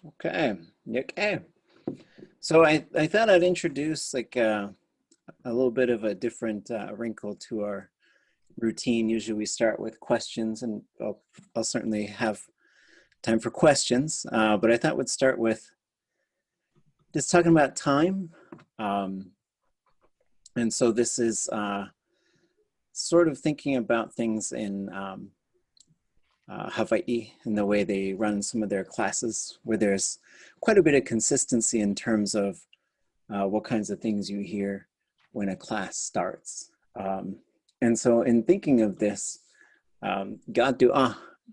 Okay. Okay. So I thought I'd introduce like a little bit of a different wrinkle to our routine. Usually we start with questions, and I'll certainly have time for questions, but I thought we'd start with just talking about time. And so this is sort of thinking about things in Hawaii and the way they run some of their classes, where there's quite a bit of consistency in terms of what kinds of things you hear when a class starts. And so in thinking of this, Gadu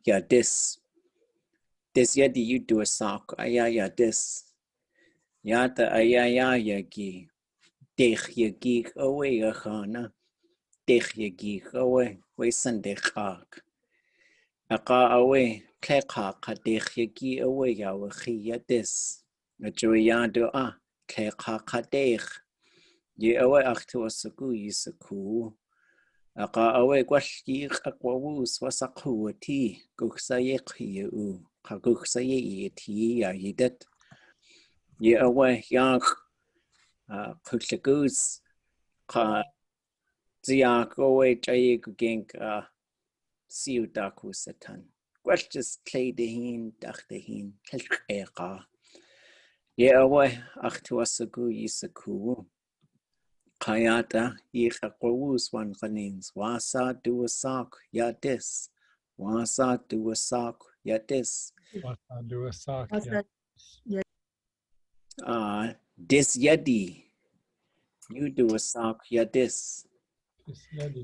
ya dis yadi you do a sock, ya dis yata ya gi dech ya gi away a khana dech ya gi away way Sunday khak aka away kleka dech ya gi away ya ya dis a joyado kleka dech ye away achtu asaku yisaku aka away gwashki akwawus wasakuati guksaye u kaguksaye ti ya yidet ye away yak kuklagus ka ziak away chaye gugink siu daku satan gwashtis kledehin dachtehin kelka ye away achtu asaku yisaku Kayata yiqaqawus one qanins wasa do a sock yatis wasa do a sock yatis Wasa do a sock dis yadi you do a sock yadis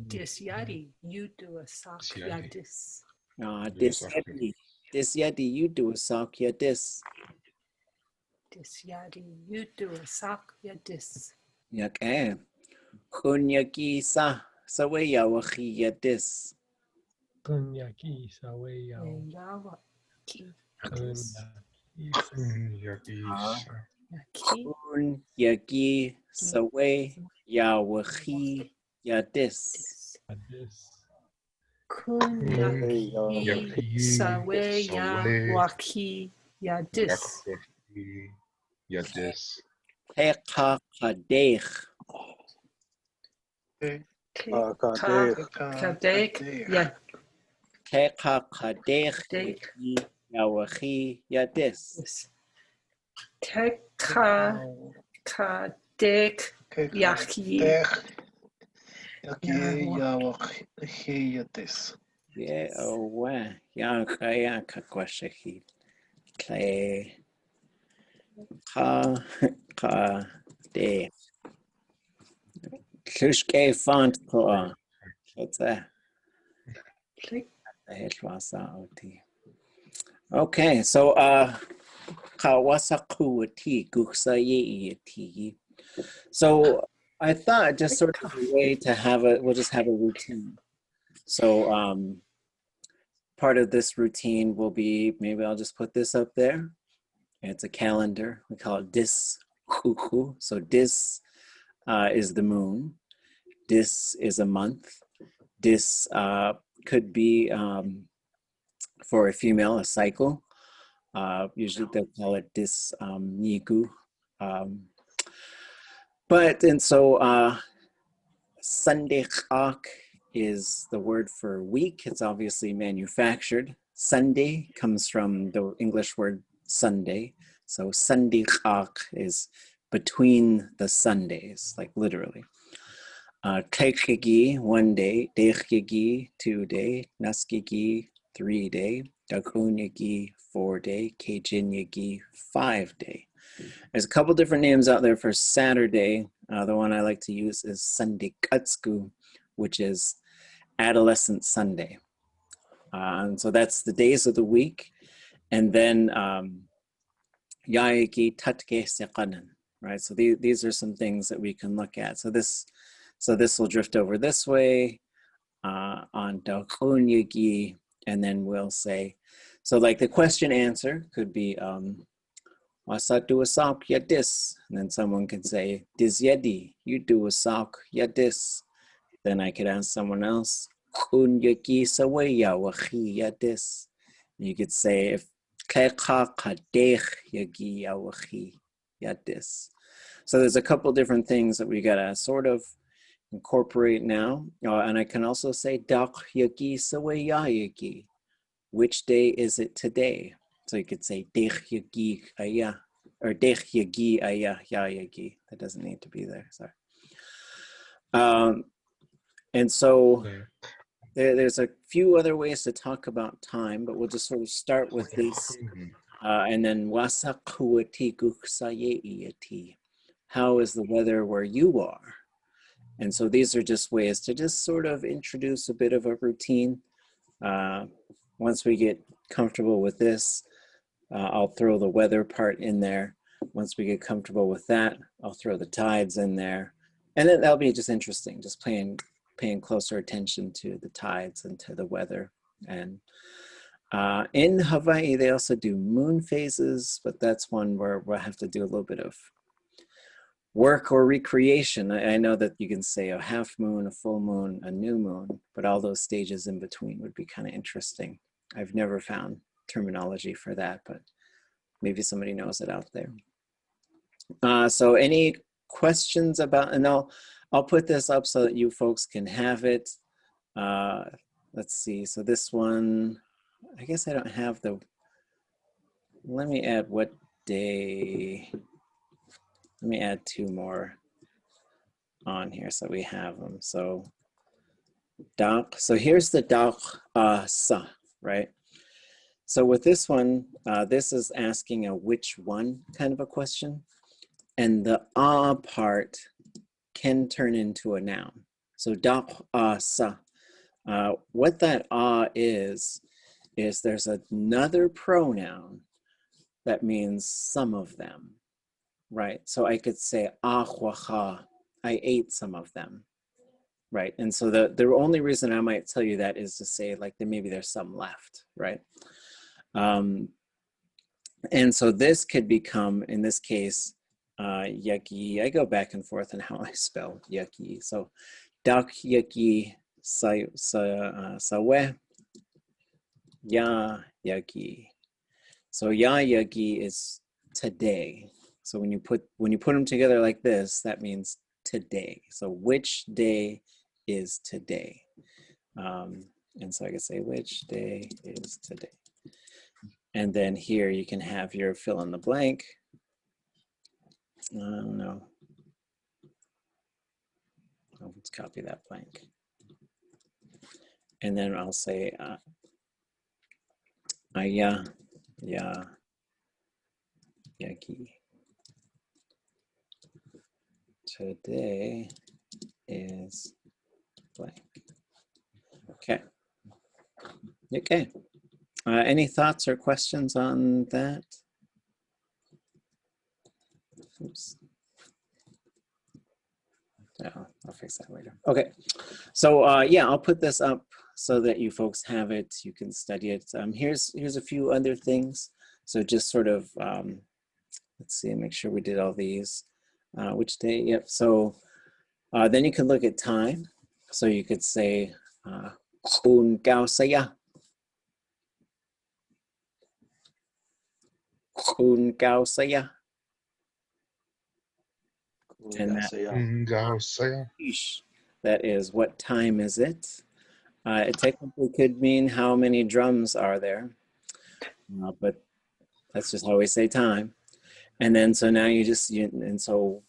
Dis yadi you do a sock yadis. dis yadi you do a sock yadis Dis yadi you do a sock yadis. yak kunyaki sawe yawahi yadis Kunyaki sawe kunyaki sawe yawahi yadis Kunyaki sawe yawaki yadis. Yadis. Kahak Kadek yawahi yadis kadek yaki Yadis. yeah oh ya kwashahi clay de Klushke font ko what's that okay so kawasakuati guksaye. So I thought just sort of a way to we'll just have a routine. So part of this routine will be, maybe I'll just put this up there. It's a calendar. We call it dis kuku. So dis is the moon. Dis is a month. Dis could be for a female, a cycle. Usually they'll call it dis nigu. And so Sunday Kahak is the word for week. It's obviously manufactured. Sunday comes from the English word Sunday. So Sunday Kahak is between the Sundays, like literally. Kayaaní, 1 day. Kayaaní, 2 day. Kayaaní, 3 day. Kayaaní, 4 day. Kayaaní, 5 day. There's a couple different names out there for Saturday. The one I like to use is Sunday Katsku, which is Adolescent Sunday. And so that's the days of the week. And then Yaiki Tatke Sekanan, right? So these are some things that we can look at. So this will drift over this way on Dakunyagi, and then we'll say, so like the question answer could be Wasa do a sock yadis, and then someone could say dis yadi, you do a sock yadis. Then I could ask someone else, Kunyaki sawaya wahi yadis. You could say, if Kayaaní kadech yagi awachi yadis. So there's a couple different things that we gotta sort of incorporate now. And I can also say dak yagi sawaya yagi. Which day is it today? So you could say dech yagi aya or dech yagi aya ya yagi. That doesn't need to be there. Sorry. And so there's a few other ways to talk about time, but we'll just sort of start with this. And then wasakuati guksayeati. How is the weather where you are? And so these are just ways to just sort of introduce a bit of a routine. Once we get comfortable with this, I'll throw the weather part in there. Once we get comfortable with that, I'll throw the tides in there. And then that'll be just interesting, just paying closer attention to the tides and to the weather. And in Hawaii, they also do moon phases, but that's one where we'll have to do a little bit of work or recreation. I know that you can say a half moon, a full moon, a new moon, but all those stages in between would be kind of interesting. I've never found terminology for that, but maybe somebody knows it out there. So any questions about, and I'll put this up so that you folks can have it. Let's see, so this one, I guess I don't have the, let me add what day. Let me add 2 more on here so we have them. So dak, so here's the dak sa, right? So with this one, this is asking a which one kind of a question. And the part can turn into a noun. So dak sa. What that is there's another pronoun that means some of them. Right, so I could say ahwaha, I ate some of them, right? And so the only reason I might tell you that is to say like maybe there's some left, right? And so this could become, in this case, yaki. I go back and forth on how I spell yaki. So dak yaki sawe ya yaki. So ya yaki is today. So when you put them together like this, that means today. So which day is today? And so I can say which day is today. And then here you can have your fill in the blank. I don't know. Oh, let's copy that blank. And then I'll say aya ya yaki. Today is blank. Okay. Okay. Any thoughts or questions on that? Oops. Oh, I'll fix that later. Okay. So yeah, I'll put this up so that you folks have it. You can study it. Here's a few other things. So just sort of, let's see, make sure we did all these. Which day? Yep. So then you can look at time. So you could say un cao saya. Un cao saya. And that is what time is it? It technically could mean how many drums are there, but that's just how we say time. And then so now and so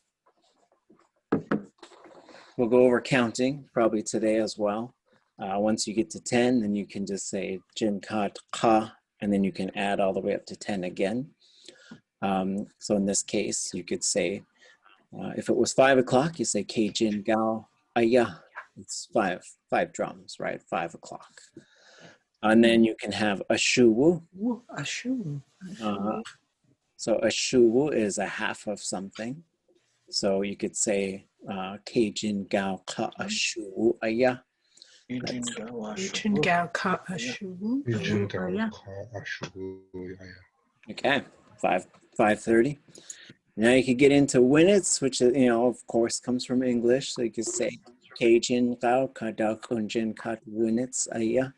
we'll go over counting probably today as well. Once you get to 10, then you can just say jin kat ka, and then you can add all the way up to 10 again. So in this case, you could say, if it was 5 o'clock, you say K jin gao aya. It's five drums, right? 5 o'clock. And then you can have a shuwu. A shuwu. So a shuwu is a half of something. So you could say K jin gao ka a shuwu aya. Okay, 5:30. Now you could get into minutes, which is, of course, comes from English. So you could say Keijin Gao Kada Kunjin Kat Minutes Aya.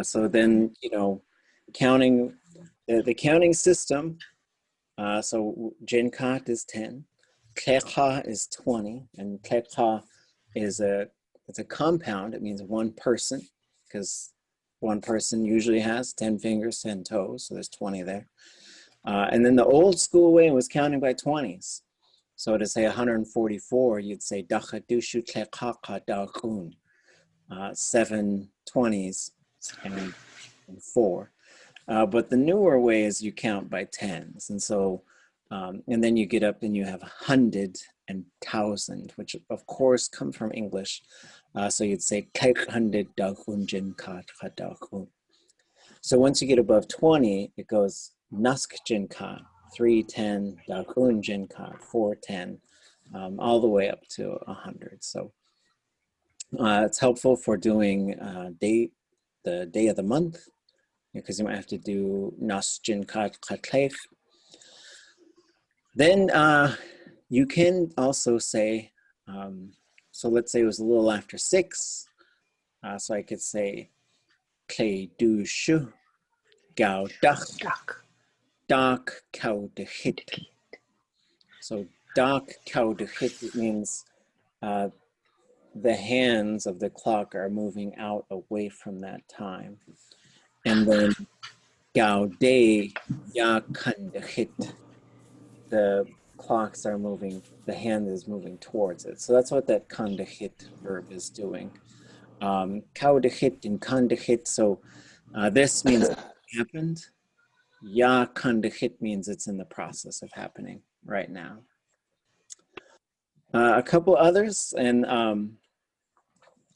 So then, counting the counting system, so Jinkat is 10, Kayaaní is 20, and Kayaaní is it's a compound. It means one person, because one person usually has 10 fingers, 10 toes, so there's 20 there. And then the old school way was counting by 20s. So to say 144, you'd say Dachadushu Kayaaní Dakun, 7 20s and 4. But the newer way is you count by tens. And so, and then you get up and you have 100 and 1,000, which of course come from English. So you'd say, so once you get above 20, it goes Nask Jinka, 310, Dakun Jinka, 410, all the way up to 100. So it's helpful for doing the day of the month, because you might have to do Nas Jinka Katlech. Then you can also say, so let's say it was a little after 6. So I could say, Klei du shu, gao dak, dak kau de hit. So dak kau de hit, it means the hands of the clock are moving out away from that time. And then gao de ya kan de hit, the clocks are moving, the hand is moving towards it. So that's what that kan de hit verb is doing. Kau de hit and kan de hit, so this means it happened. Ya kan de hit means it's in the process of happening right now. A couple others, and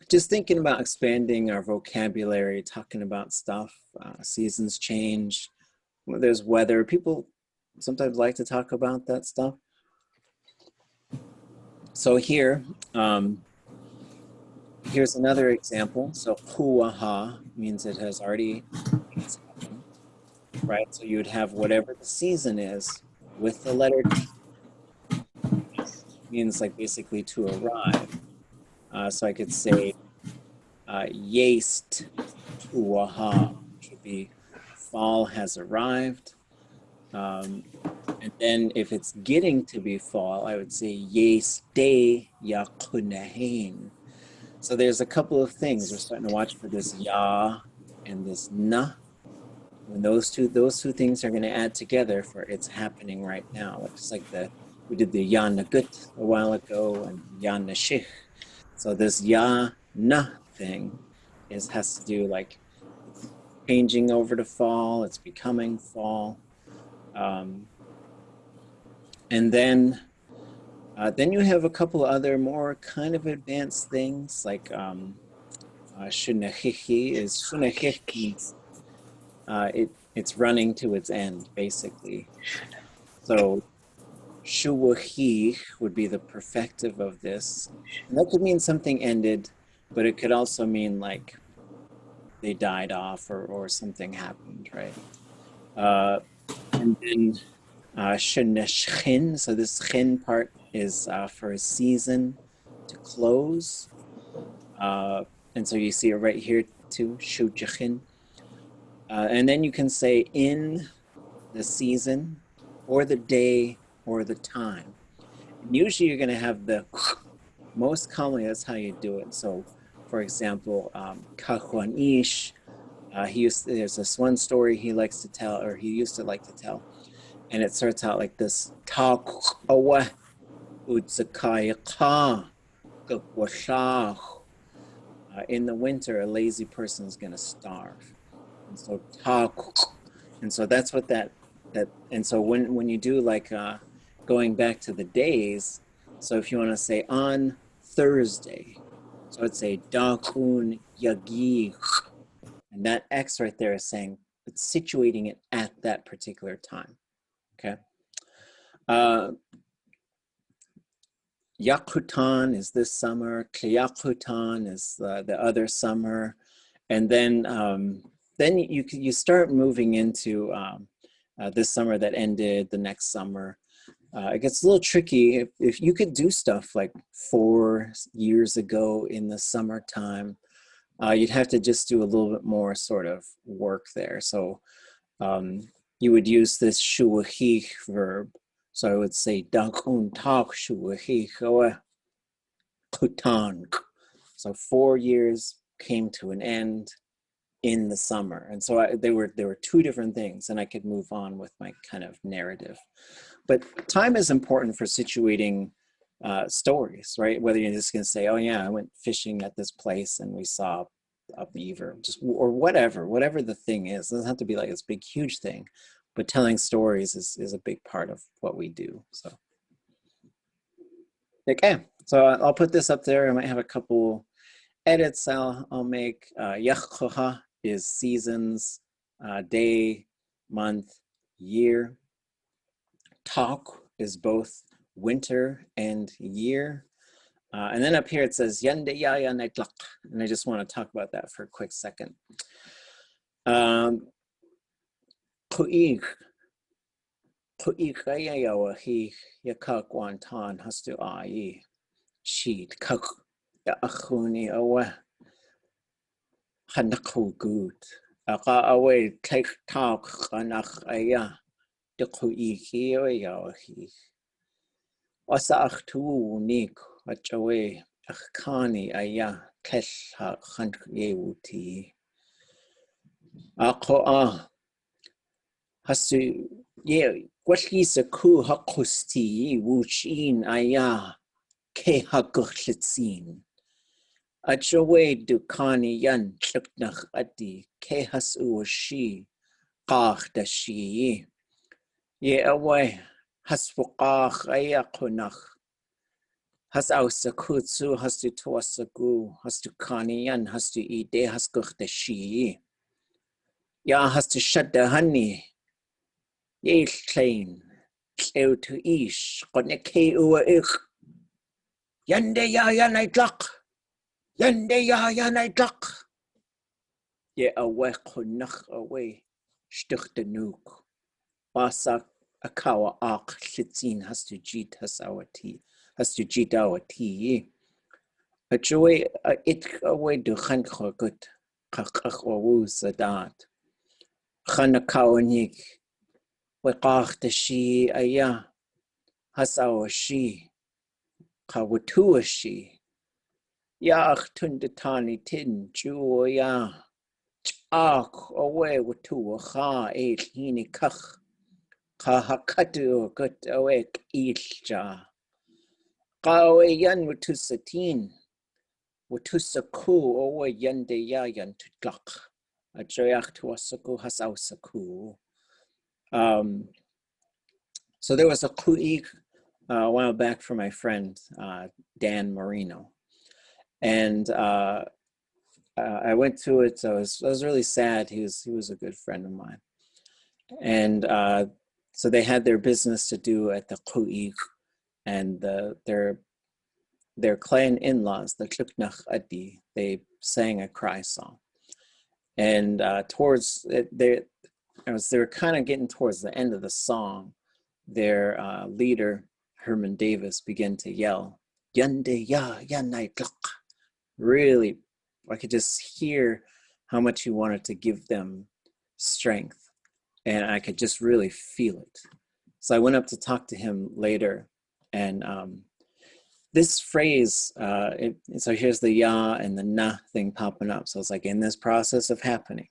just thinking about expanding our vocabulary, talking about stuff, seasons change, there's weather. People sometimes like to talk about that stuff. So here, here's another example. So huaha means it has already happened, right? So you would have whatever the season is with the letter T. Means like basically to arrive. So I could say yeast huaha, which would be fall has arrived. And then if it's getting to be fall, I would say yeeste yakunahin. So there's a couple of things we're starting to watch for this ya and this na. When those two things are going to add together for it's happening right now. Just like we did the ya nagut a while ago and ya nashich. So this ya na thing has to do like changing over to fall. It's becoming fall. And then you have a couple other more kind of advanced things like shunahihi is shunahihi. It's running to its end, basically. So shuwahi would be the perfective of this. And that could mean something ended, but it could also mean like they died off or something happened, right? And then sheneshchin, so this chin part is for a season to close. And so you see it right here too, shujachin. And then you can say in the season or the day or the time. And usually you're going to have the, most commonly that's how you do it. So for example, Kayaaní, there's this one story he likes to tell, or he used to like to tell. And it starts out like this. In the winter, a lazy person is going to starve. And so that's what that and so when you do like going back to the days, so if you want to say on Thursday, so I'd say dakun yagi, and that X right there is saying it's situating it at that particular time. Okay. Yakutan is this summer. Kliyakutan is the other summer, and then you start moving into this summer that ended, the next summer. It gets a little tricky if you could do stuff like 4 years ago in the summertime. You'd have to just do a little bit more sort of work there. So you would use this shuahich verb. So I would say dakun tak shuahich kutan. So 4 years came to an end in the summer. And so there were two different things, and I could move on with my kind of narrative. But time is important for situating stories, right? Whether you're just going to say, oh yeah, I went fishing at this place and we saw a beaver, or whatever the thing is. It doesn't have to be like this big, huge thing, but telling stories is a big part of what we do. So, okay, so I'll put this up there. I might have a couple edits I'll make. Yachkoha is seasons, day, month, year. Tak is both winter and year. And then up here it says Yande Yaya Naitlak. And I just want to talk about that for a quick second. Ku'ik ayawa hi yakak wantan hastu ai sheet kak achuni awa hanakhu good. Aka away take talk kanach aya de ku'iki ayawa hi. Wasa achtu nik achawe achkani aya kesh ha khank yewuti. Ako hasu ye gwalli sa ku hakusti wuchin aya ke hakuchlitsin. Achawe dukani yan chuknach adi ke hasu shi qach da shi. Ye away hasfuqach aya kunach. Has ausakutsu has to tuasagu has to kanian has to ide has kuch the shi. Ya has to shut the honey. Ye klein. Kleu to ish. Koneke ua ich. Yande ya naitlak. Yande ya naitlak. Ye awe kunach away. Stuch the nuke. Basak akawa ak litzin has to jeet has our tea. Has to jeet our tea. A joy it away do khanko good. Kakach or woo sadat. Khanakawanik. Waqach the she aya. Has our she. Kawatua she. Yach tundatani tin juoya. Chak away watua ha eight hini kach. Kahakatu gut awake ilja. Kawe yan watusatin. Watusaku owe yande yayan tutlak. A joyak tuasaku hasausaku. So there was a ku'ik a while back for my friend, Dan Marino. And I went to it, so I was really sad. He was a good friend of mine. And so they had their business to do at the ku'ik, and their clan in-laws, the Kluknach Adi, they sang a cry song. And towards it, they were kind of getting towards the end of the song, their leader, Herman Davis, began to yell, Yande ya naitlak. Really, I could just hear how much he wanted to give them strength. And I could just really feel it. So I went up to talk to him later, and this phrase, so here's the ya and the na thing popping up. So it's like in this process of happening.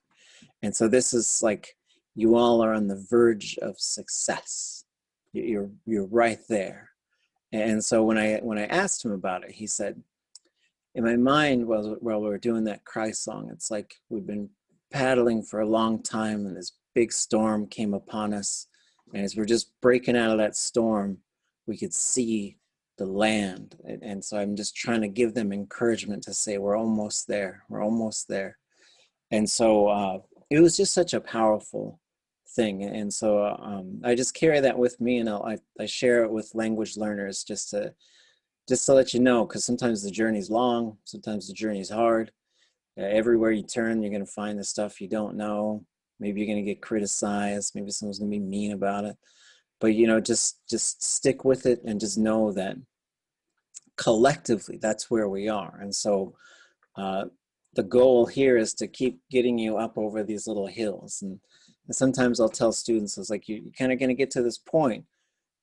And so this is like, you all are on the verge of success. You're right there. And so when I asked him about it, he said, in my mind, while we were doing that cry song, it's like we've been paddling for a long time and this big storm came upon us. And as we're just breaking out of that storm, we could see the land. And so I'm just trying to give them encouragement to say, we're almost there. We're almost there. And so it was just such a powerful thing. And so I just carry that with me, and I share it with language learners just to let you know, because sometimes the journey's long, sometimes the journey's hard. Everywhere you turn, you're going to find the stuff you don't know. Maybe you're going to get criticized. Maybe someone's going to be mean about it. But, you know, just stick with it and just know that collectively, that's where we are. And so the goal here is to keep getting you up over these little hills. And And sometimes I'll tell students, it's like you're kind of going to get to this point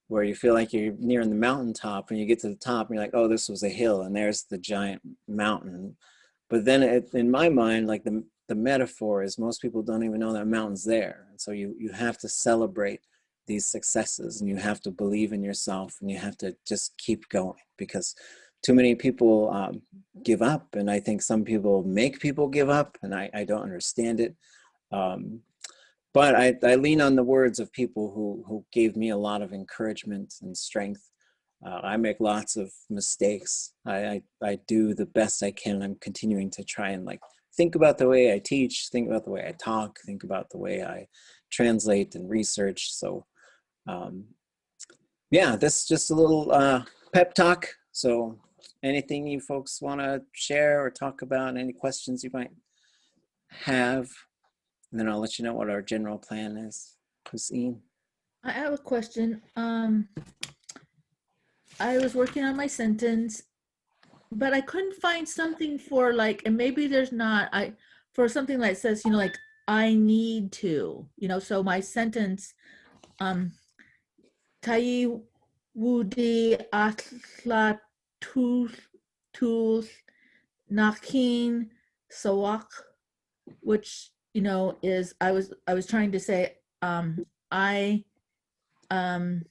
where you feel like you're near the mountaintop, and you get to the top and you're like, oh, this was a hill and there's the giant mountain. But then in my mind, like the metaphor is most people don't even know that mountain's there. And so you have to celebrate these successes, and you have to believe in yourself, and you have to just keep going, because too many people give up. And I think some people make people give up, and I don't understand it. But I lean on the words of people who gave me a lot of encouragement and strength. I make lots of mistakes. I do the best I can. I'm continuing to try and like think about the way I teach, think about the way I talk, think about the way I translate and research. So yeah, this is just a little pep talk. So anything you folks want to share or talk about, any questions you might have, and then I'll let you know what our general plan is. Christine? I have a question. I was working on my sentence, but I couldn't find something for like, and maybe there's not, for something that says, you know, like I need to, you know, so my sentence, Tai Wudi Atla Tul Nakin Sawak, which, you know, is I was trying to say I am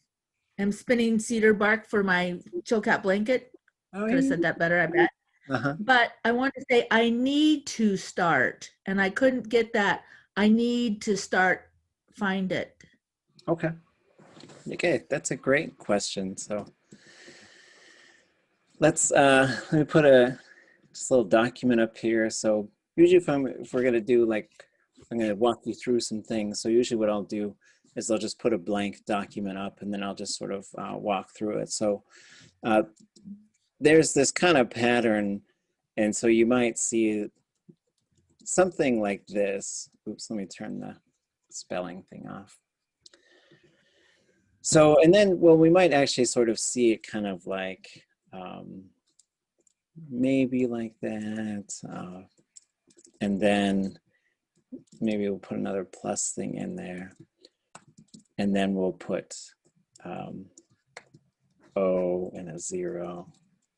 spinning cedar bark for my chilcat blanket. Oh, Could have said that better, I bet. But I want to say I need to start, and I couldn't get that. I need to start, find it. Okay. Okay, that's a great question. So let me put just a little document up here. So usually if we're gonna do like, I'm gonna walk you through some things. So usually what I'll do is I'll just put a blank document up, and then I'll just sort of walk through it. So there's this kind of pattern, and so you might see something like this. Oops, let me turn the spelling thing off. So, and then, well, we might actually sort of see it kind of like, maybe like that. And then maybe we'll put another plus thing in there. And then we'll put O and a 0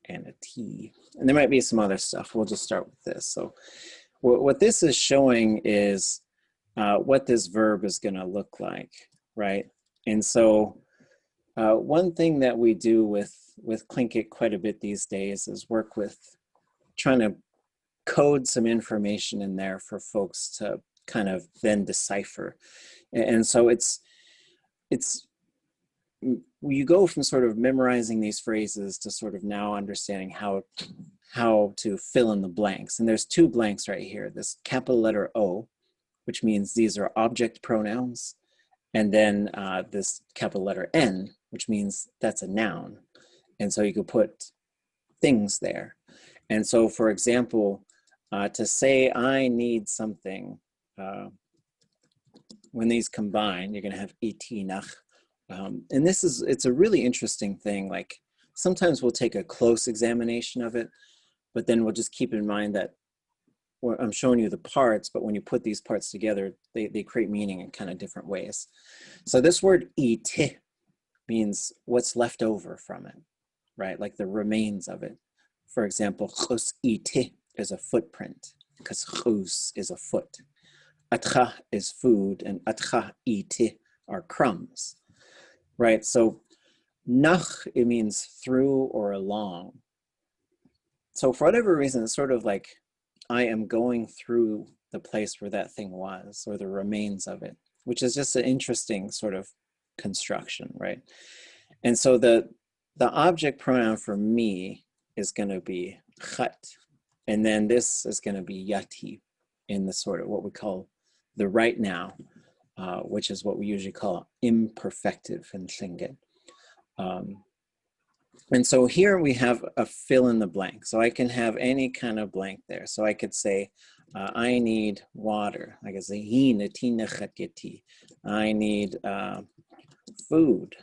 and a T. And there might be some other stuff. We'll just start with this. So what this is showing is what this verb is going to look like, right? And so one thing that we do with Tlingit quite a bit these days is work with trying to code some information in there for folks to kind of then decipher. And so it's you go from sort of memorizing these phrases to sort of now understanding how to fill in the blanks. And there's two blanks right here, this capital letter O, which means these are object pronouns, and then this capital letter N, which means that's a noun. And so you could put things there. And so, for example, to say I need something, when these combine, you're going to have itinach. And it's a really interesting thing. Like sometimes we'll take a close examination of it, but then we'll just keep in mind that I'm showing you the parts, but when you put these parts together, they create meaning in kind of different ways. So this word iti means what's left over from it, right? Like the remains of it. For example, chus iti is a footprint, because chus is a foot. Atcha is food, and atcha iti are crumbs, right? So nach, it means through or along. So for whatever reason, it's sort of like I am going through the place where that thing was, or the remains of it, which is just an interesting sort of construction, right? And so the object pronoun for me is going to be chat, and then this is going to be yati in the sort of what we call the right now, which is what we usually call imperfective in Tlingit. And so here we have a fill in the blank. So I can have any kind of blank there. So I could say, I need water. I could say, I need food.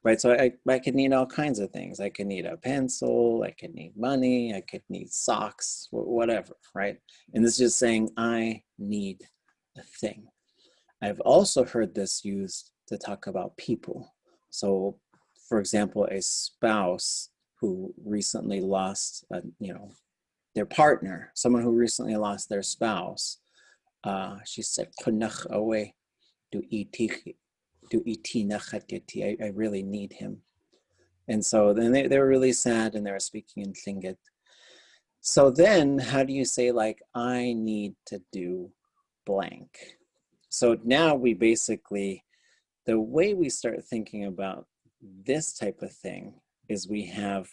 right? So I could need all kinds of things. I could need a pencil, I could need money, I could need socks, whatever, right? And this is just saying I need a thing. I've also heard this used to talk about people. So for example, a spouse who recently lost, their partner, someone who recently lost their spouse, she said, away. I really need him. And so then they were really sad and they were speaking in Tlingit. So then how do you say like, I need to do blank? So now we basically, the way we start thinking about this type of thing is we have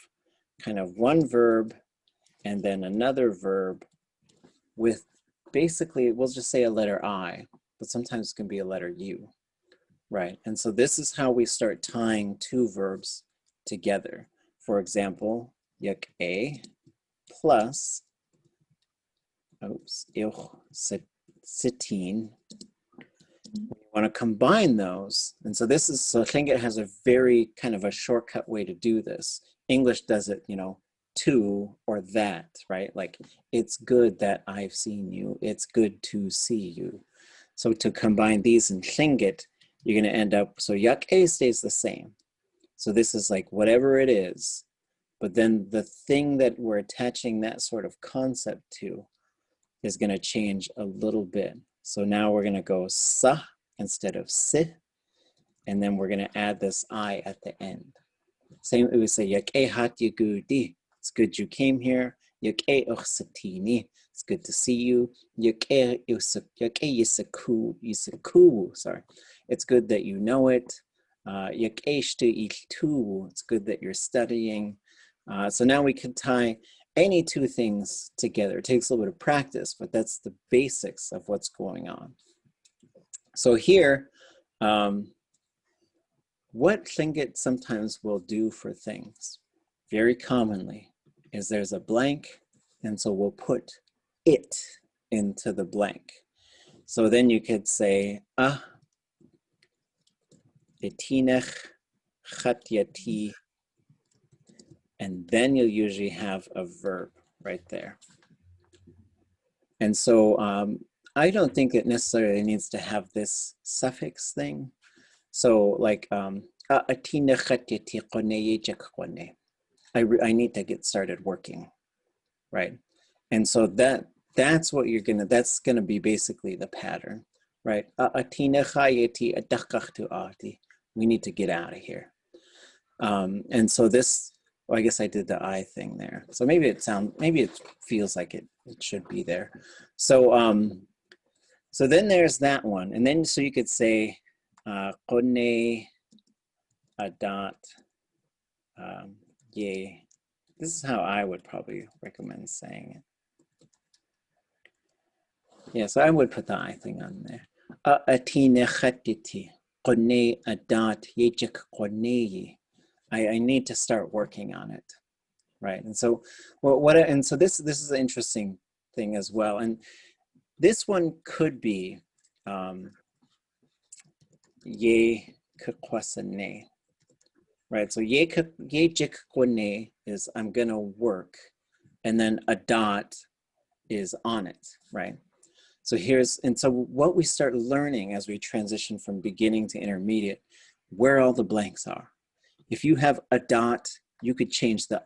kind of one verb and then another verb with basically, we'll just say a letter I, but sometimes it can be a letter U, right? And so this is how we start tying two verbs together. For example, yak a plus, sitin. We want to combine those. And so this is, so Tlingit has a very kind of a shortcut way to do this. English does it, to or that, right? Like, it's good that I've seen you. It's good to see you. So to combine these in Tlingit, you're going to end up, so yak a stays the same. So this is like whatever it is, but then the thing that we're attaching that sort of concept to is going to change a little bit. So now we're going to go sa instead of si, and then we're going to add this I at the end. Same, we say yak e hat yagudi. It's good you came here. Yak e ochsatini. It's good to see you. Yak e yisaku. Sorry. It's good that you know it. Yak e shtu iltu. It's good that you're studying. So now we can tie any two things together. It takes a little bit of practice, but that's the basics of what's going on. So here, what Tlingit sometimes will do for things, very commonly, is there's a blank, and so we'll put it into the blank. So then you could say, itinech chatyati, and then you'll usually have a verb right there. And so I don't think it necessarily needs to have this suffix thing. So like, I need to get started working, right? And so that's what you're gonna, that's gonna be basically the pattern, right? We need to get out of here. And so this, well, I guess I did the I thing there. So maybe it feels like it should be there. So so then there's that one. And then so you could say Kone adat ye. This is how I would probably recommend saying it. Yeah, so I would put the I thing on there. Atine khatiti Kone adat yejik Kone. I need to start working on it, right? And so, and so this is an interesting thing as well. And this one could be ye kakwasane, right? So ye jikkwane is I'm gonna work, and then a dot is on it, right? So so what we start learning as we transition from beginning to intermediate, where all the blanks are. If you have a dot, you could change the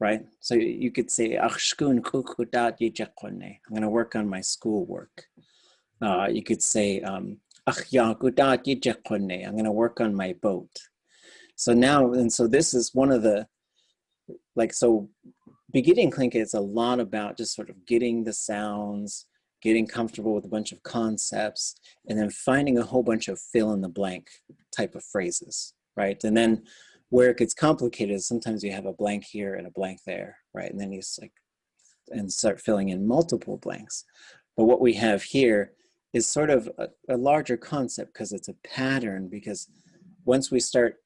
right? So you could say, I'm gonna work on my schoolwork. You could say, I'm gonna work on my boat. So now, and so this is one of the, like, so beginning Tlingit is a lot about just sort of getting the sounds, getting comfortable with a bunch of concepts, and then finding a whole bunch of fill in the blank type of phrases, right? And then where it gets complicated is sometimes you have a blank here and a blank there, right? And then you just like, and start filling in multiple blanks. But what we have here is sort of a larger concept because it's a pattern, because once we start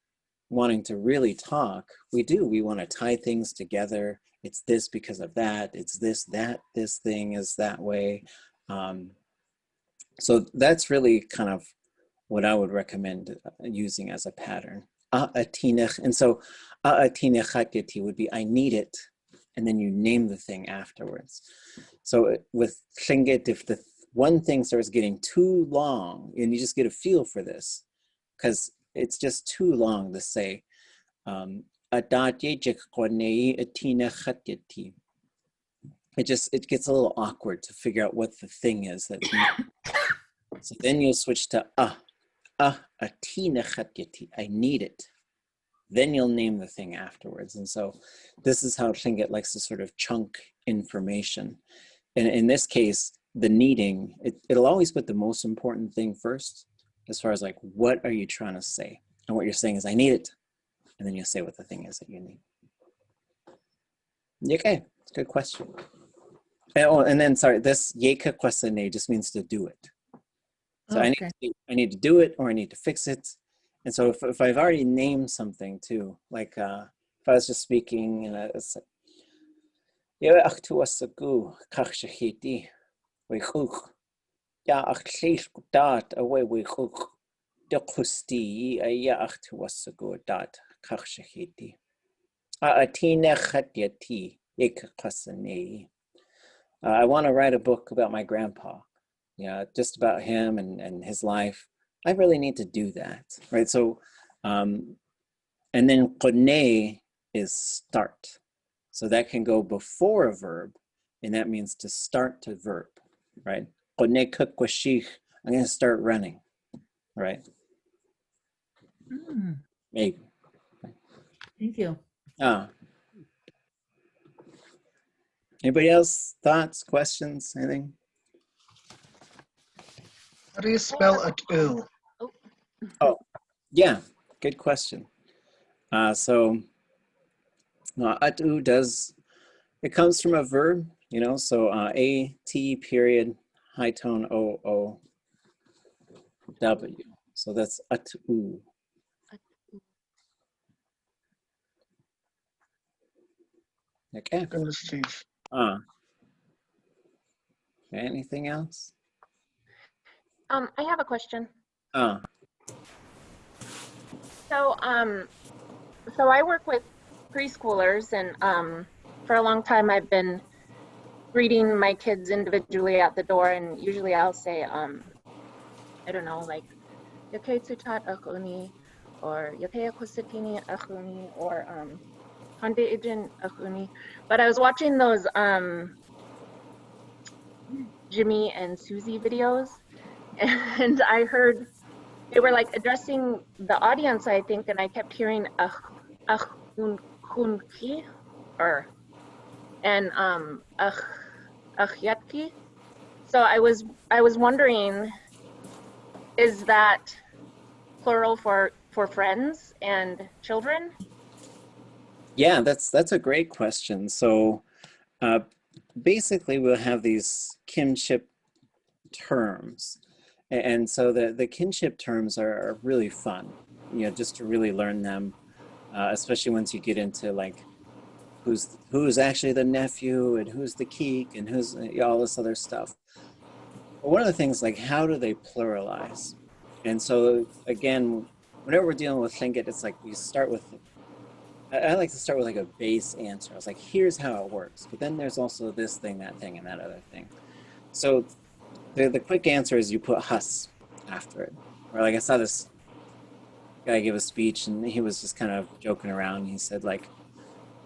wanting to really talk, we want to tie things together. It's this because of that, it's this, that, this thing is that way. So that's really kind of what I would recommend using as a pattern. a'atinech. And so a'atinechat would be I need it, and then you name the thing afterwards. So with Tlingit, if the one thing starts getting too long, and you just get a feel for this, because it's just too long to say, it gets a little awkward to figure out what the thing is that. So then you'll switch to I need it. Then you'll name the thing afterwards. And so this is how Tlingit likes to sort of chunk information. And in this case, the needing, it'll always put the most important thing first, as far as like, what are you trying to say? And what you're saying is, I need it. And then you'll say what the thing is that you need. Okay, it's a good question. And then, sorry, this yeka kwasane just means to do it. So I need to do it, or I need to fix it. And so if I've already named something too, like if I was just speaking and it's like, ya dat away we de kusti ya dat kakshahiti atina khatyati ikasane. I want to write a book about my grandpa, just about him and his life. I really need to do that, right? So, and then qone is start. So that can go before a verb, and that means to start to verb, right? Qone kukwashich, I'm going to start running, right? Maybe. Thank you. Anybody else? Thoughts, questions, anything? How do you spell atu? Oh, yeah, good question. So atu it comes from a verb, so A-T period, high tone O-O-W. So that's atu. Okay. Goodness, Steve. Anything else? I have a question. Oh. So I work with preschoolers, and for a long time I've been greeting my kids individually at the door, and usually I'll say, I don't know, like, Yakei tutat akuni, or Yakei akusitini akuni, or Hande ijin akuni. But I was watching those Jimmy and Susie videos, and I heard they were like addressing the audience, I think, and I kept hearing kunki and achyatki. So I was wondering, is that plural for friends and children? Yeah, that's a great question. So basically we'll have these kinship terms. And so the kinship terms are really fun, just to really learn them, especially once you get into like who's actually the nephew and who's the keek and who's all this other stuff. But one of the things, like, how do they pluralize? And so again, whenever we're dealing with Tlingit, it's like we start with, I like to start with like a base answer. I was like, here's how it works. But then there's also this thing, that thing, and that other thing. So the quick answer is you put hus after it. Or like I saw this guy give a speech and he was just kind of joking around. He said like,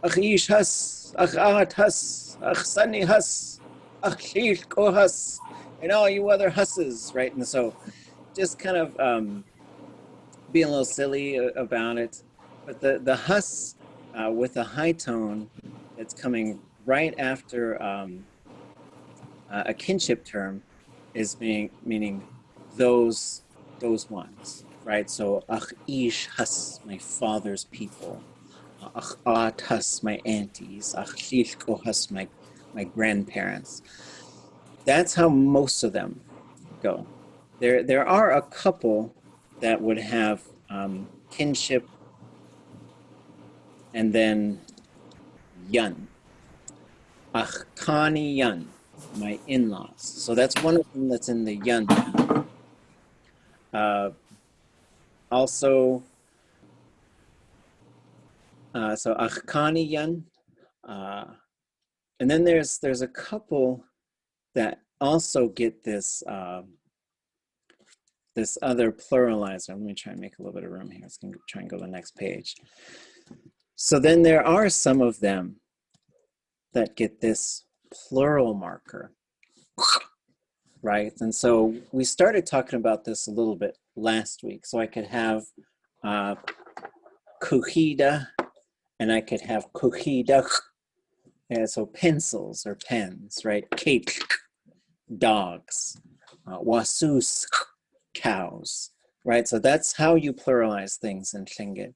ach ish hus, ach ahat hus, ach sunny hus, ach shish ko hus, and all you other husses, right? And so just kind of being a little silly about it. But the hus with a high tone, it's coming right after a kinship term, is meaning those ones, right? So ach ish hus, my father's people. Ach at hus, my aunties. Ach shishko hus, my grandparents. That's how most of them go. There are a couple that would have kinship and then yun. Ach kani yun, my in-laws. So that's one of them that's in the yun. Also, So Kayaaní yan. And then there's a couple that also get this this other pluralizer. Let me try and make a little bit of room here. Let's try and go to the next page. So then there are some of them that get this plural marker, right? And so we started talking about this a little bit last week. So I could have kuhida, and I could have kuhida. And so pencils or pens, right? Cake, dogs, wasus, cows, right? So that's how you pluralize things in Tlingit.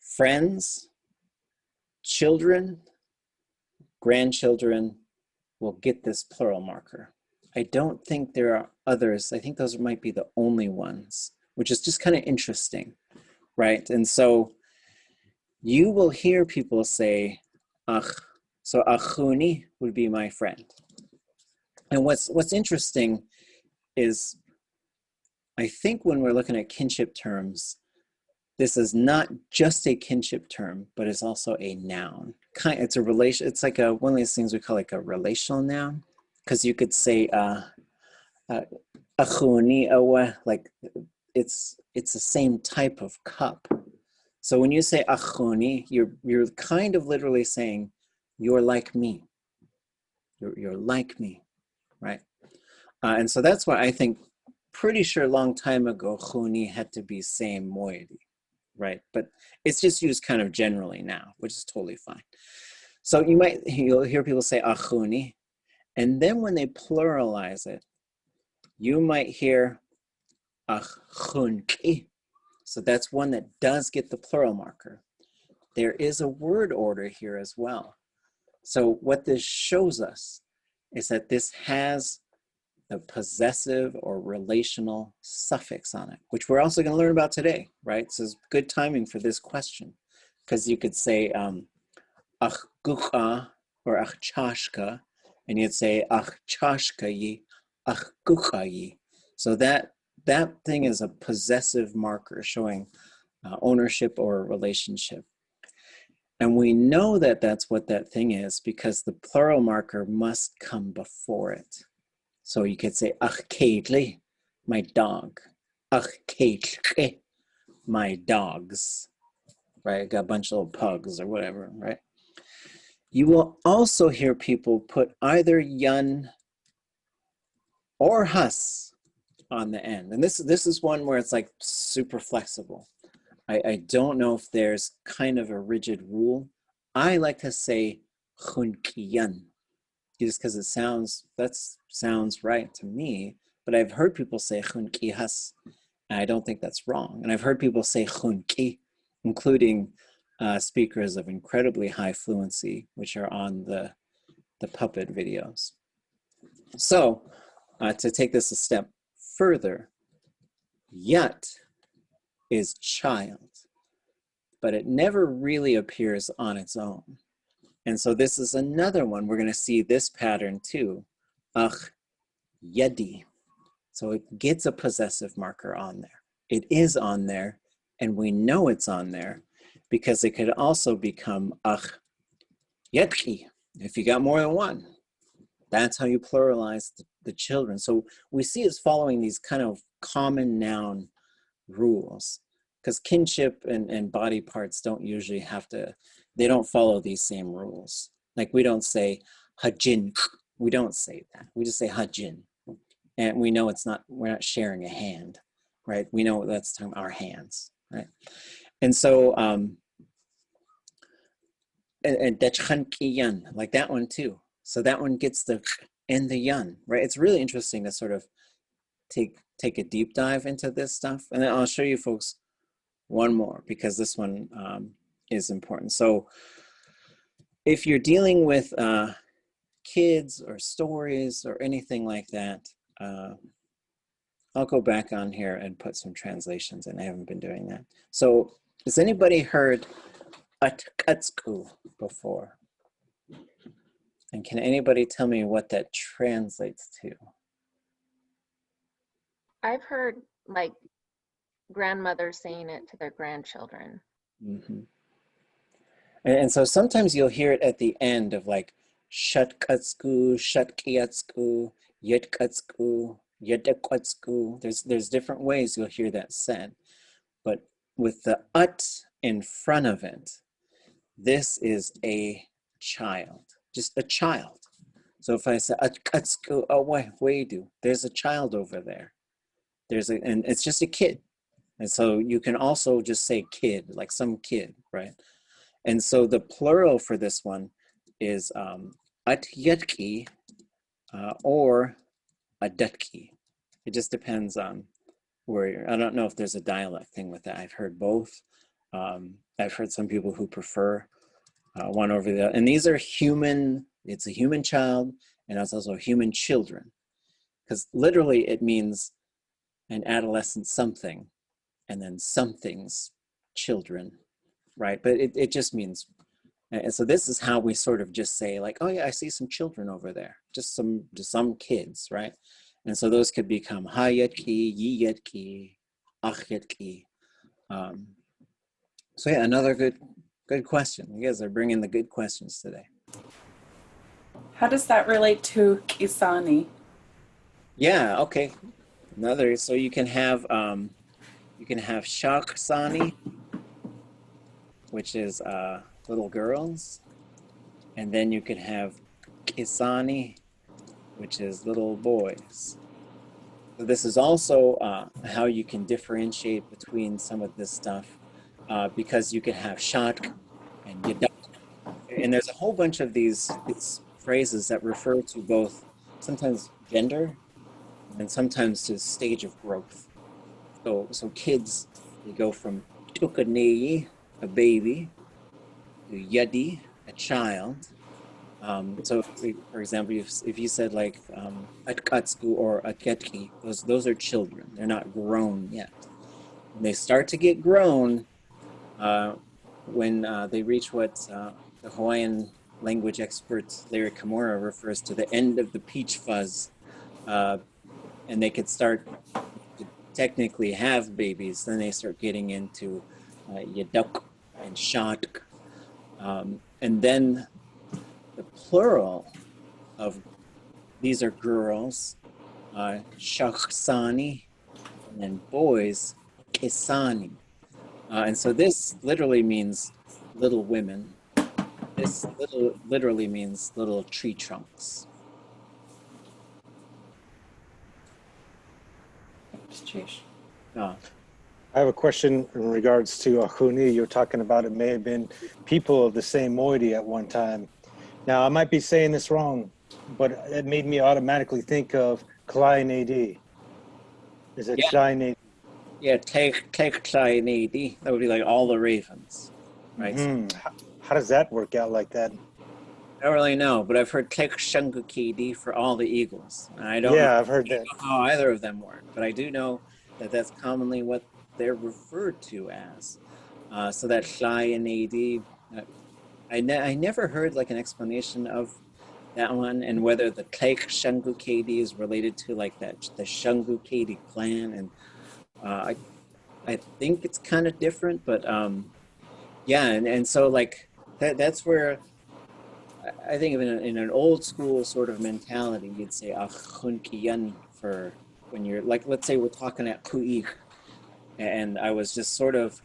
Friends, children, grandchildren will get this plural marker. I don't think there are others. I think those might be the only ones, which is just kind of interesting, right? And so you will hear people say, ach. So achuni would be my friend. And what's interesting is, I think when we're looking at kinship terms, this is not just a kinship term, but it's also a noun. It's a relation. It's like one of these things we call like a relational noun, because you could say achuni awa, like it's the same type of cup. So when you say achuni, you're kind of literally saying you're like me. You're like me, right? And so that's why I think, pretty sure a long time ago, chuni had to be same moiety, right? But it's just used kind of generally now, which is totally fine. So you'll hear people say achuni, and then when they pluralize it, you might hear achunki. So that's one that does get the plural marker. There is a word order here as well. So what this shows us is that this has the possessive or relational suffix on it, which we're also going to learn about today, right? So it's good timing for this question, because you could say achgucha or achchashka, and you'd say achchashka achgucha. So that thing is a possessive marker showing ownership or relationship. And we know that that's what that thing is because the plural marker must come before it. So you could say, ach keitli, my dog. Ach keitli, my dogs. Right? I got a bunch of little pugs or whatever, right? You will also hear people put either yun or hus on the end. And this is one where it's like super flexible. I don't know if there's kind of a rigid rule. I like to say chunkiyan, just because it sounds right to me, but I've heard people say chunkihas, and I don't think that's wrong. And I've heard people say chunki, including speakers of incredibly high fluency, which are on the puppet videos. So to take this a step further, yat is child, but it never really appears on its own. And so this is another one. We're going to see this pattern too. Ach yedi. So it gets a possessive marker on there. It is on there, and we know it's on there because it could also become ach yedki if you got more than one. That's how you pluralize the children. So we see it's following these kind of common noun rules, because kinship and body parts don't usually they don't follow these same rules. Like we don't say hajin, we don't say that. We just say hajin. And we know we're not sharing a hand, right? We know that's talking about our hands, right? And so, and dechhankiyan, like that one too. So that one gets the and the yun, right? It's really interesting to sort of take a deep dive into this stuff. And then I'll show you folks one more, because this one is important. So if you're dealing with kids or stories or anything like that, I'll go back on here and put some translations, and I haven't been doing that. So has anybody heard atkatsku before? And can anybody tell me what that translates to? I've heard like grandmothers saying it to their grandchildren. Mm-hmm. And so sometimes you'll hear it at the end of like shatkatsku, shatkiatsku, yetkatsku, yetekwatsku. There's different ways you'll hear that said. But with the ut in front of it, this is a child, just a child. So if I say atkatsku, oh wait, there's a child over there. And it's just a kid. And so you can also just say kid, like some kid, right? And so the plural for this one is atyetki or adetki. It just depends on where you're. I don't know if there's a dialect thing with that. I've heard both. I've heard some people who prefer one over the other. And these are human, it's a human child, and it's also human children. Because literally it means an adolescent something, and then something's children, right? But it just means, and so this is how we sort of just say like, oh yeah, I see some children over there, just some kids, right? And so those could become hayetki, yiyetki, achyetki. So yeah, another good question. You guys are bringing the good questions today. How does that relate to Kayaaní? Yeah, okay. Another, so you can have shaksani, which is little girls, and then you can have kisani, which is little boys. So this is also how you can differentiate between some of this stuff, because you can have shatk and yadak. And there's a whole bunch of these phrases that refer to both sometimes gender and sometimes to stage of growth. So kids, they go from tukaneyi, a baby, to yadi, a child. So for example, if you said like atkatsku or atketki, those are children. They're not grown yet. When they start to get grown, when they reach what the Hawaiian language expert Larry Kimura refers to the end of the peach fuzz, and they could start to technically have babies, then they start getting into yaduk and shatk. And then the plural of these are girls, shaksani, and then boys, kisani. And so this literally means little women. This literally means little tree trunks. Oh. I have a question in regards to Ahuni. You're talking about it may have been people of the same moiety at one time. Now, I might be saying this wrong, but it made me automatically think of Kayaaní. Is it Kayaaní? Yeah, take Kayaaní. That would be like all the ravens, right? Mm-hmm. How does that work out like that? I don't really know, but I've heard take Shangukidi for all the eagles. And I don't know, I've heard that. how either of them work, but I do know that that's commonly what they're referred to as. So that Kayaaní, I never heard like an explanation of that one, and whether the Take Shangukidi is related to like the Shangukidi clan, and I think it's kind of different, but yeah, and so like that's where I think of in an old school sort of mentality, you'd say Kayaaní for when you're like, let's say we're talking at Ku'ik, and I was just sort of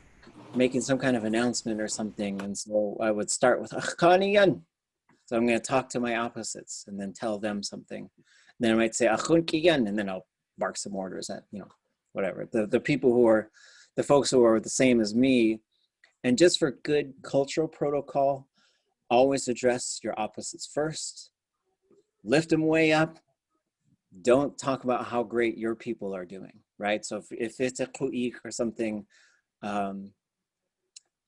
making some kind of announcement or something, and so I would start with Kayaaní. So I'm going to talk to my opposites and then tell them something. And then I might say Kayaaní, and then I'll bark some orders at, whatever. The people who are, the folks who are the same as me, and just for good cultural protocol, always address your opposites first. Lift them way up. Don't talk about how great your people are doing, right? So if it's a ku'ik or something,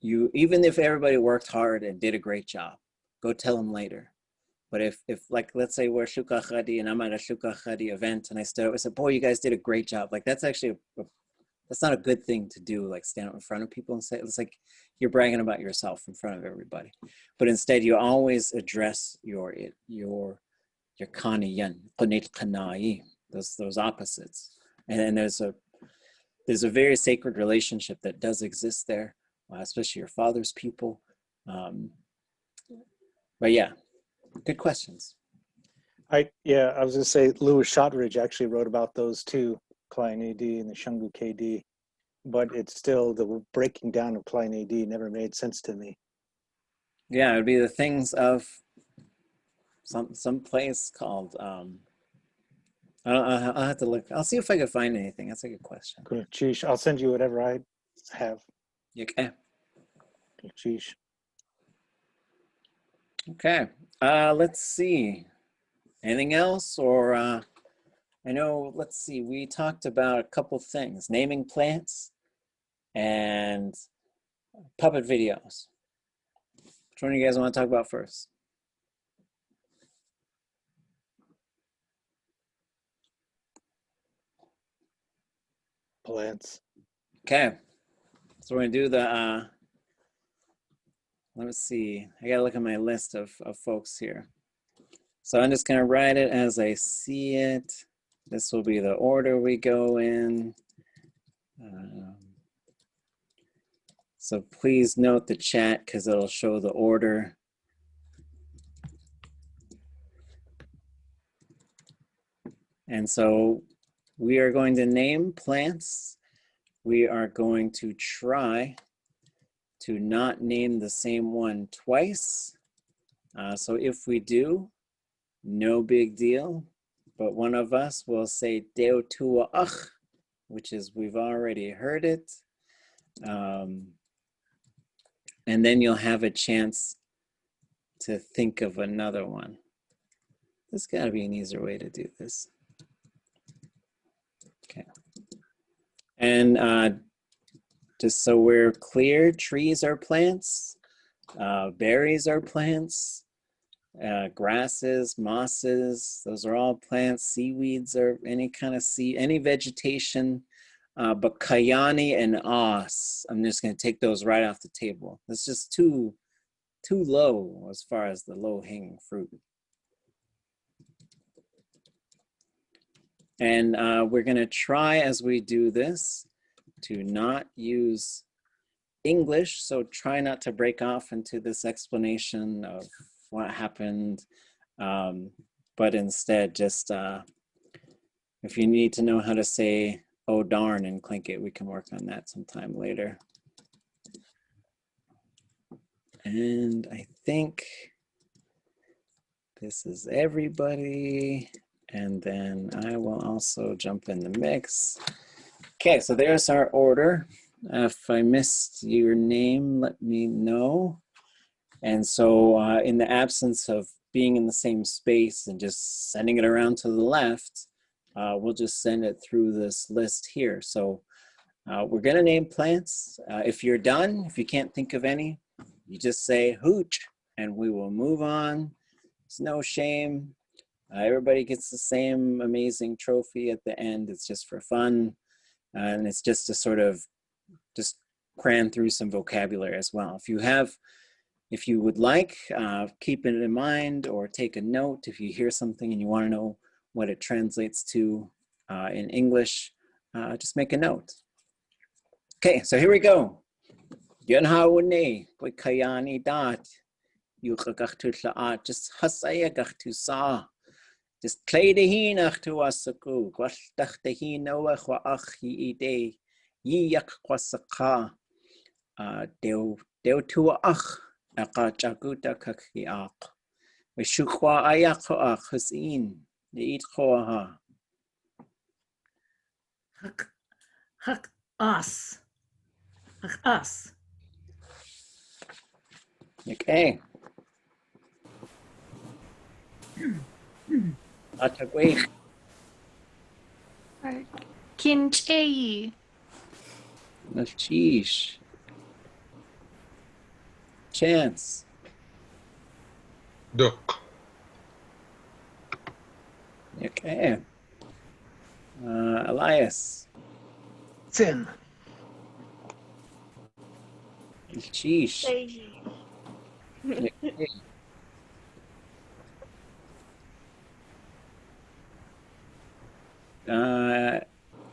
even if everybody worked hard and did a great job, go tell them later. But if like, let's say we're shukachadi and I'm at a shukachadi event and I stood up and said, boy, you guys did a great job. Like that's actually, that's not a good thing to do, like stand up in front of people and say, it's like you're bragging about yourself in front of everybody. But instead you always address your kaniyan, those opposites. And there's a very sacred relationship that does exist there, especially your father's people. But yeah, good questions. I was gonna say Louis Shotridge actually wrote about those too, Kayaaní and the Shungu KD, but it's still the breaking down of Kayaaní never made sense to me. Yeah, it would be the things of some place called I'll have to look. I'll see if I can find anything. That's a good question. Sheesh, I'll send you whatever I have. Okay. Sheesh. Okay. Let's see. Anything else? Or I know, let's see, we talked about a couple things, naming plants and puppet videos. Which one do you guys want to talk about first? Plants. Okay. So we're gonna do the let's see. I gotta look at my list of folks here. So I'm just gonna write it as I see it. This will be the order we go in. So please note the chat because it'll show the order. And so we are going to name plants. We are going to try to not name the same one twice. So if we do, no big deal. But one of us will say Deo tua ach, which is we've already heard it. And then you'll have a chance to think of another one. There's gotta be an easier way to do this. Okay. And just so we're clear, trees are plants, berries are plants, grasses, mosses, those are all plants, seaweeds are any kind of any vegetation, but Kayaaní and os, I'm just gonna take those right off the table. That's just too low as far as the low hanging fruit. And we're gonna try as we do this to not use English, so try not to break off into this explanation of what happened, but instead just, if you need to know how to say, oh darn in Tlingit, we can work on that sometime later. And I think this is everybody. And then I will also jump in the mix. Okay, so there's our order. If I missed your name, let me know. And so in the absence of being in the same space and just sending it around to the left, we'll just send it through this list here. So we're gonna name plants. If you're done, if you can't think of any, you just say hooch and we will move on. It's no shame. Everybody gets the same amazing trophy at the end. It's just for fun. And it's just to sort of just cram through some vocabulary as well. If you would like, keep it in mind or take a note. If you hear something and you want to know what it translates to in English, just make a note. Okay, so here we go. Yunhaune, Kayaaní dat, Yukagachtu Laat, just Hasayagachtu sa. Just Kledehin achtu asaku, Gwashtachtehin Noach wa achi ide, Yak kwasaka, Deu tua ach, Aka jaguta kakiak, Vishukwa ayako ach husin, Neit koaha. Hak us. Hak us. Okay. Atagwe. Kinchei. Nashish. Chance. Duck. Okay. Elias. Sin. Sheesh. Okay.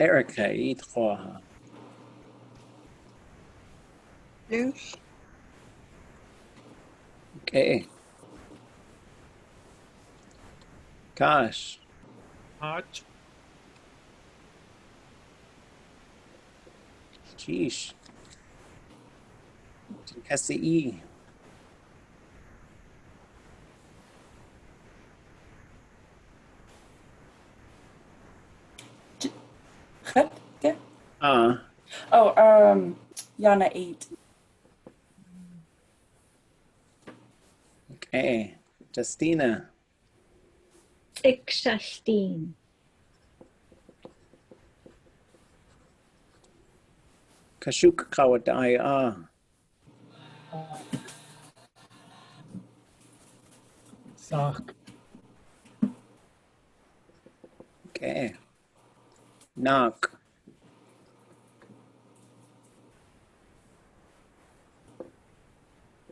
Erica, eat khoha. Douche. Okay. Gosh. Hotch. Sheesh. Kasi E. What? Yeah. Oh, Yana 8. Okay. Justina. 16. Kashuk kawadai Sock. Okay. Knock.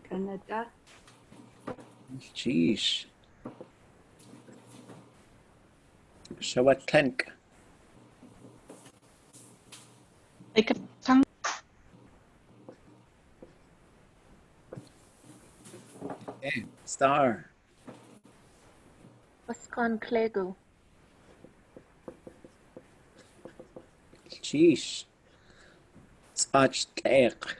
Canada. Sheesh. Shawatlenk. Okay. Star. Wisconsin Clego. Sheesh. Spach Tlek.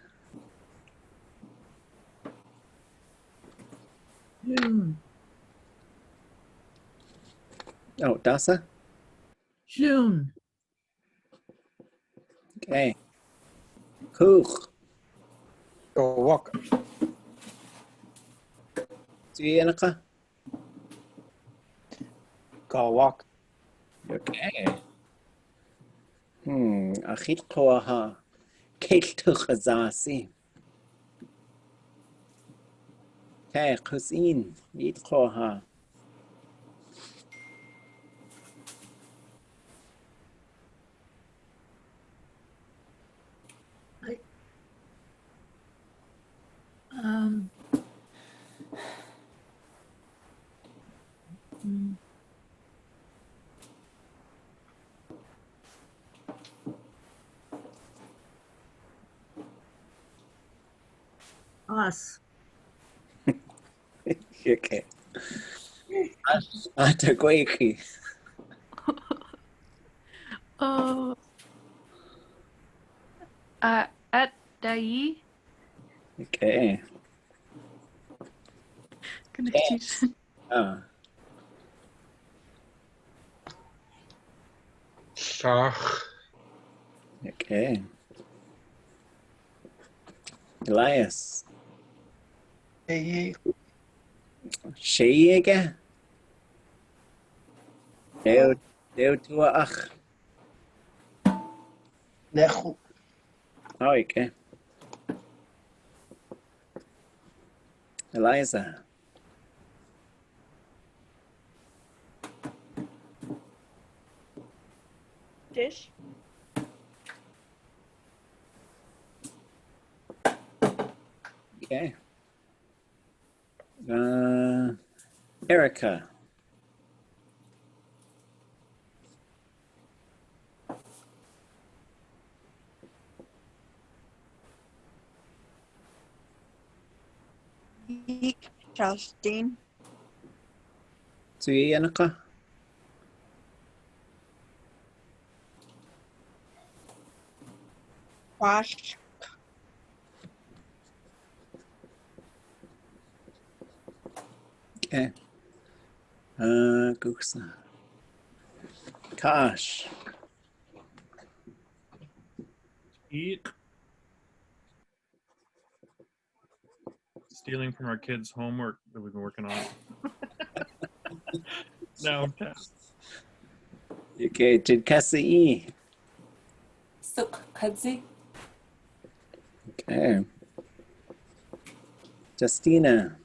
June. Oh, Dasa? June. Okay. Kuch. Go walk. Tuyenaka. Go walk. Okay. Achit koaha. Keltuch azasi. Okay, kusin. Yit koaha. Um, mm, us. Okay. Atagueki. Oh, at Dai. Okay. Connected. Ah. Sach. Okay. Elias. Hey, Sheyega. Deo tua ach. Nechu. Oh, okay. Eliza. Dish. Okay. Erica. Justin. Tuyenaka. Wash. Okay. Gusa. Kosh. Eat. Stealing from our kids' homework that we've been working on. Now I'm tested. Okay. Jidkasi. Suk Kudzi. Okay. Justina.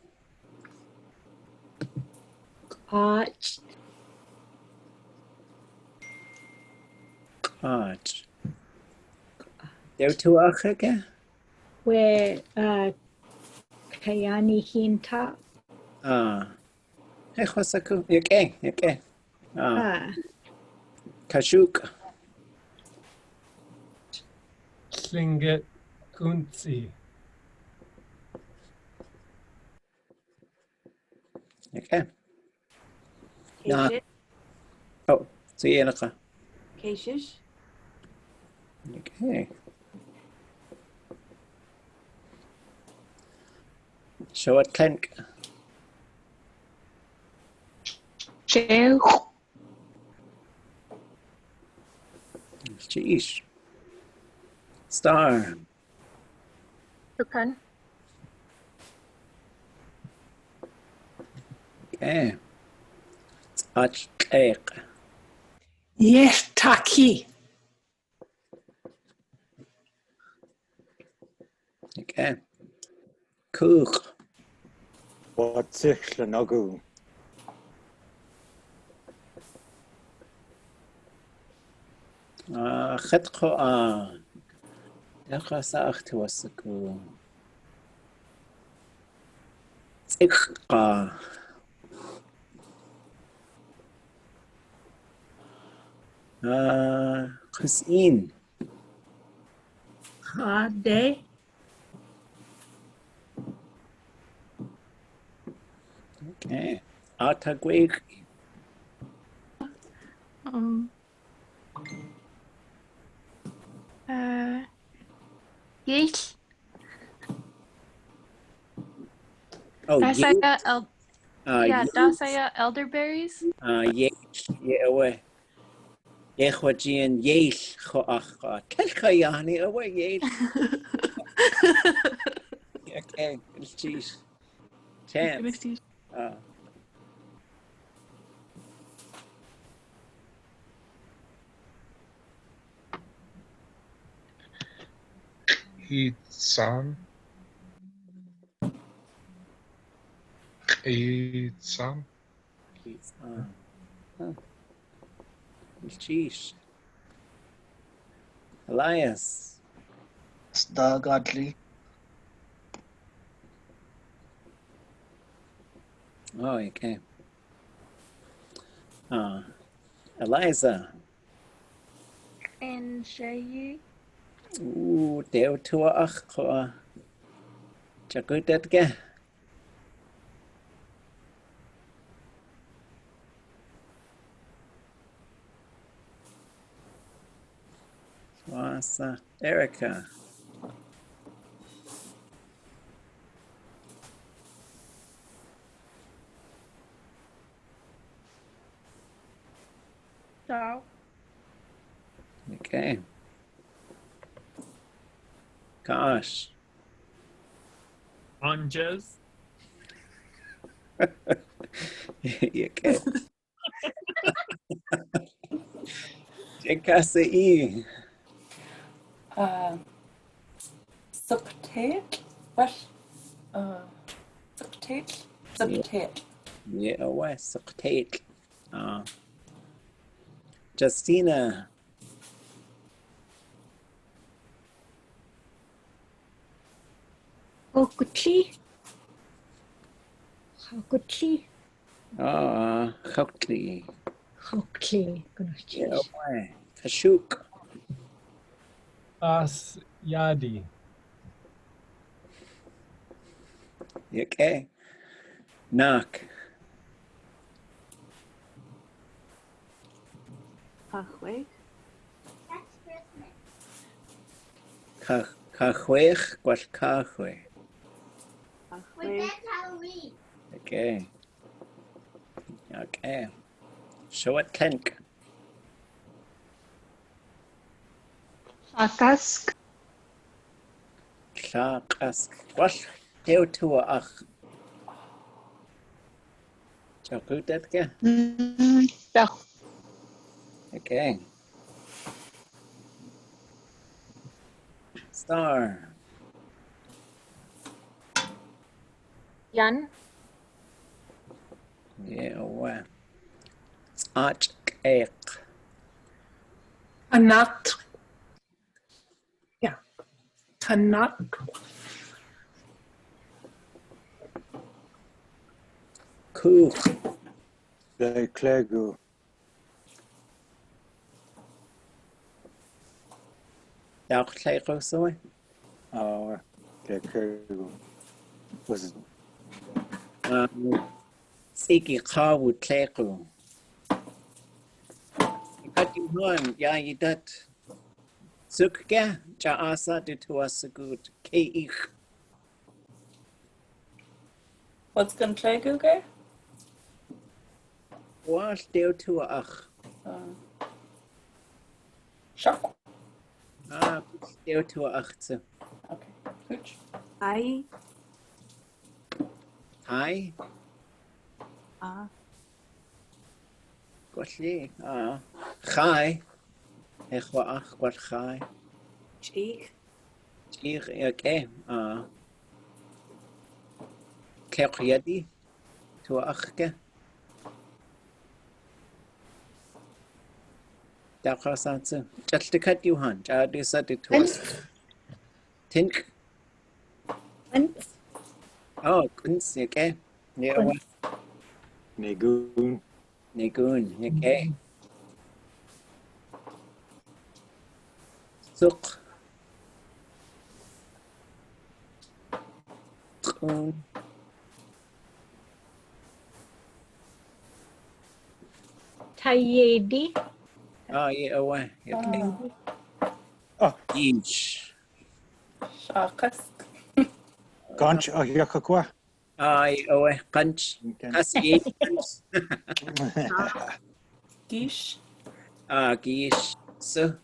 Arch. Koch. Deo tua ach again? Where Kayaaní Hinta. Hey, Hosaku. Okay. Okay. Kashuk. Tlingit. Kunzi. Okay. Nah. Cases. Oh, so yeah, naka. Cases. Okay. Show it clink. Shell. Sheesh. Star. Tukan. Okay. Achek. Yes, taki. Okay. Kook. Watsich Lanagu. Khetko. Daka sa achtuasaku. Tsikka. Kusin. Ha day. Okay. Atagwik. Um. Yes. Oh, Dasaya yeah. Dasaya elderberries. Yesh. Yeah, away. Yechwajian yesh. Choach. Kayaaní away yesh. Okay. Cheese. Chance. Itzan. Itzan. Cheese. Elias. Stagadli. Oh, okay. Eliza. And Shayi. Ooh, deo tua achkoa. Chakutadke. Swasa. Erica. Ciao. Okay. Gosh. Anjas. Okay. Jekasei. Subtate? What? Subtate? Subtate. Yeah, away. Suctate. Justina. Hokuchi. Hokuchi. Chokli. Hokli. Yeah, away. Kashuk. As Yadi. Okay. Knock. Kahwe. Kahwech. Gwal kahwe. Kahwe. Okay. Okay. Show it clink. Akask. Klakask. Gwal deo tua ach. Chakutadke. Okay. Star. Yan. Yeah, away. Achek. Tanat. Yeah. Tanat. Kook. Klegu. Dao klego soy. Klegu. Was it? Siki kawu tleku. Ikatimuan ya yidat. Sukke jaasa dituasagut keich. What's Guntlegu? Was deu tuach. Shock. Ah, deu tuach. Okay. Hooch. I. Hi. Gwalli. Chai. Echwaach gwal chai. Cheek. Cheich, okay. Kech yadi. Tuachke. Dachasatsu. Chatlikat yuhan. Jadisa de tuas. Tink. Once. Oh, kunst, okay. Yeah, well, Negoon. Nigun, okay. Suk. Kun. Tayedi. Oh, yeah, well, okay. Oh, Inch. Shakas. Ganch Yakakwa. Ah, yeah, well, punch. Kasi punch. Gish. Gish. So.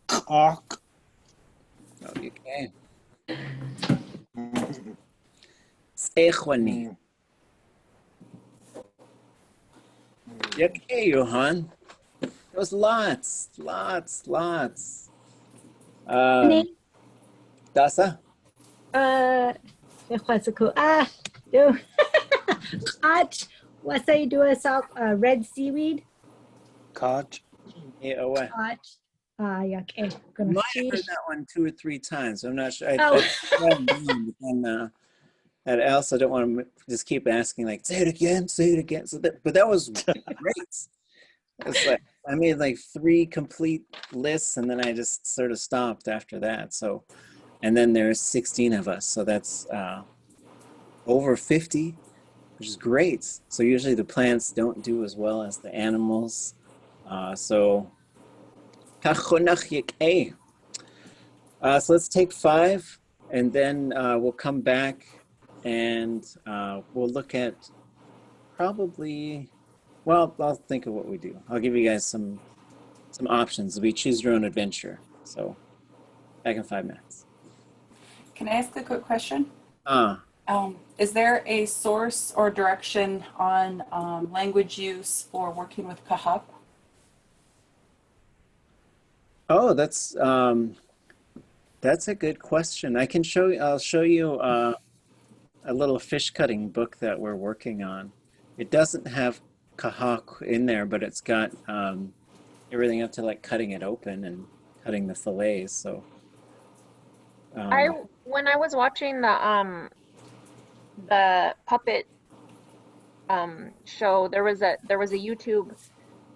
Kahak. Okay. Sechwani. Okay, Johan. There was lots. Dasa? Kwasiku. Do. Hot. What's I do a sock? Red seaweed. Kach. Yeah, well. Hot. Yuck. I Gonna might have heard sheesh. that one 2 or 3 times. I'm not sure. Oh. And I also don't want to just keep asking, like, say it again. So but that was great. It's like I made like 3 complete lists, and then I just sort of stopped after that. So, and then there's 16 of us, so that's over 50, which is great. So usually the plants don't do as well as the animals. So let's take 5, and then we'll come back and we'll look at probably, well, I'll think of what we do. I'll give you guys some options. We choose your own adventure. So back in 5 minutes. Can I ask a quick question? Is there a source or direction on language use for working with Kahak? Oh, that's a good question. I'll show you a little fish cutting book that we're working on. It doesn't have Kahak in there, but it's got everything up to like cutting it open and cutting the fillets. So When I was watching the puppet show, there was a YouTube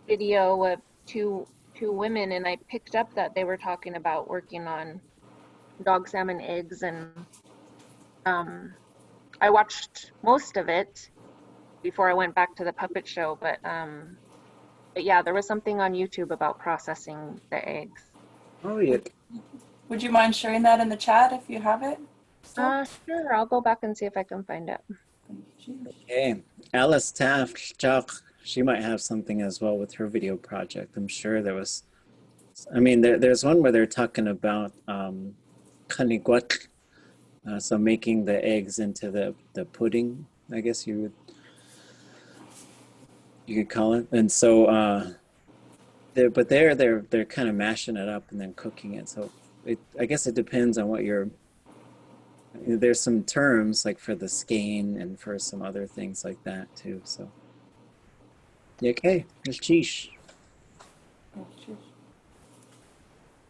video of two women, and I picked up that they were talking about working on dog salmon eggs, and I watched most of it before I went back to the puppet show, but yeah, there was something on YouTube about processing the eggs. Oh yeah. Would you mind sharing that in the chat if you have it? Sure, I'll go back and see if I can find it. Okay, Alice Taft, Chuck, she might have something as well with her video project. I'm sure there was. I mean, there's one where they're talking about kaniguat, so making the eggs into the pudding, I guess you could call it. And so, they're kind of mashing it up and then cooking it. So I guess it depends on what you're. There's some terms like for the skein and for some other things like that too. So, okay, there's cheesh.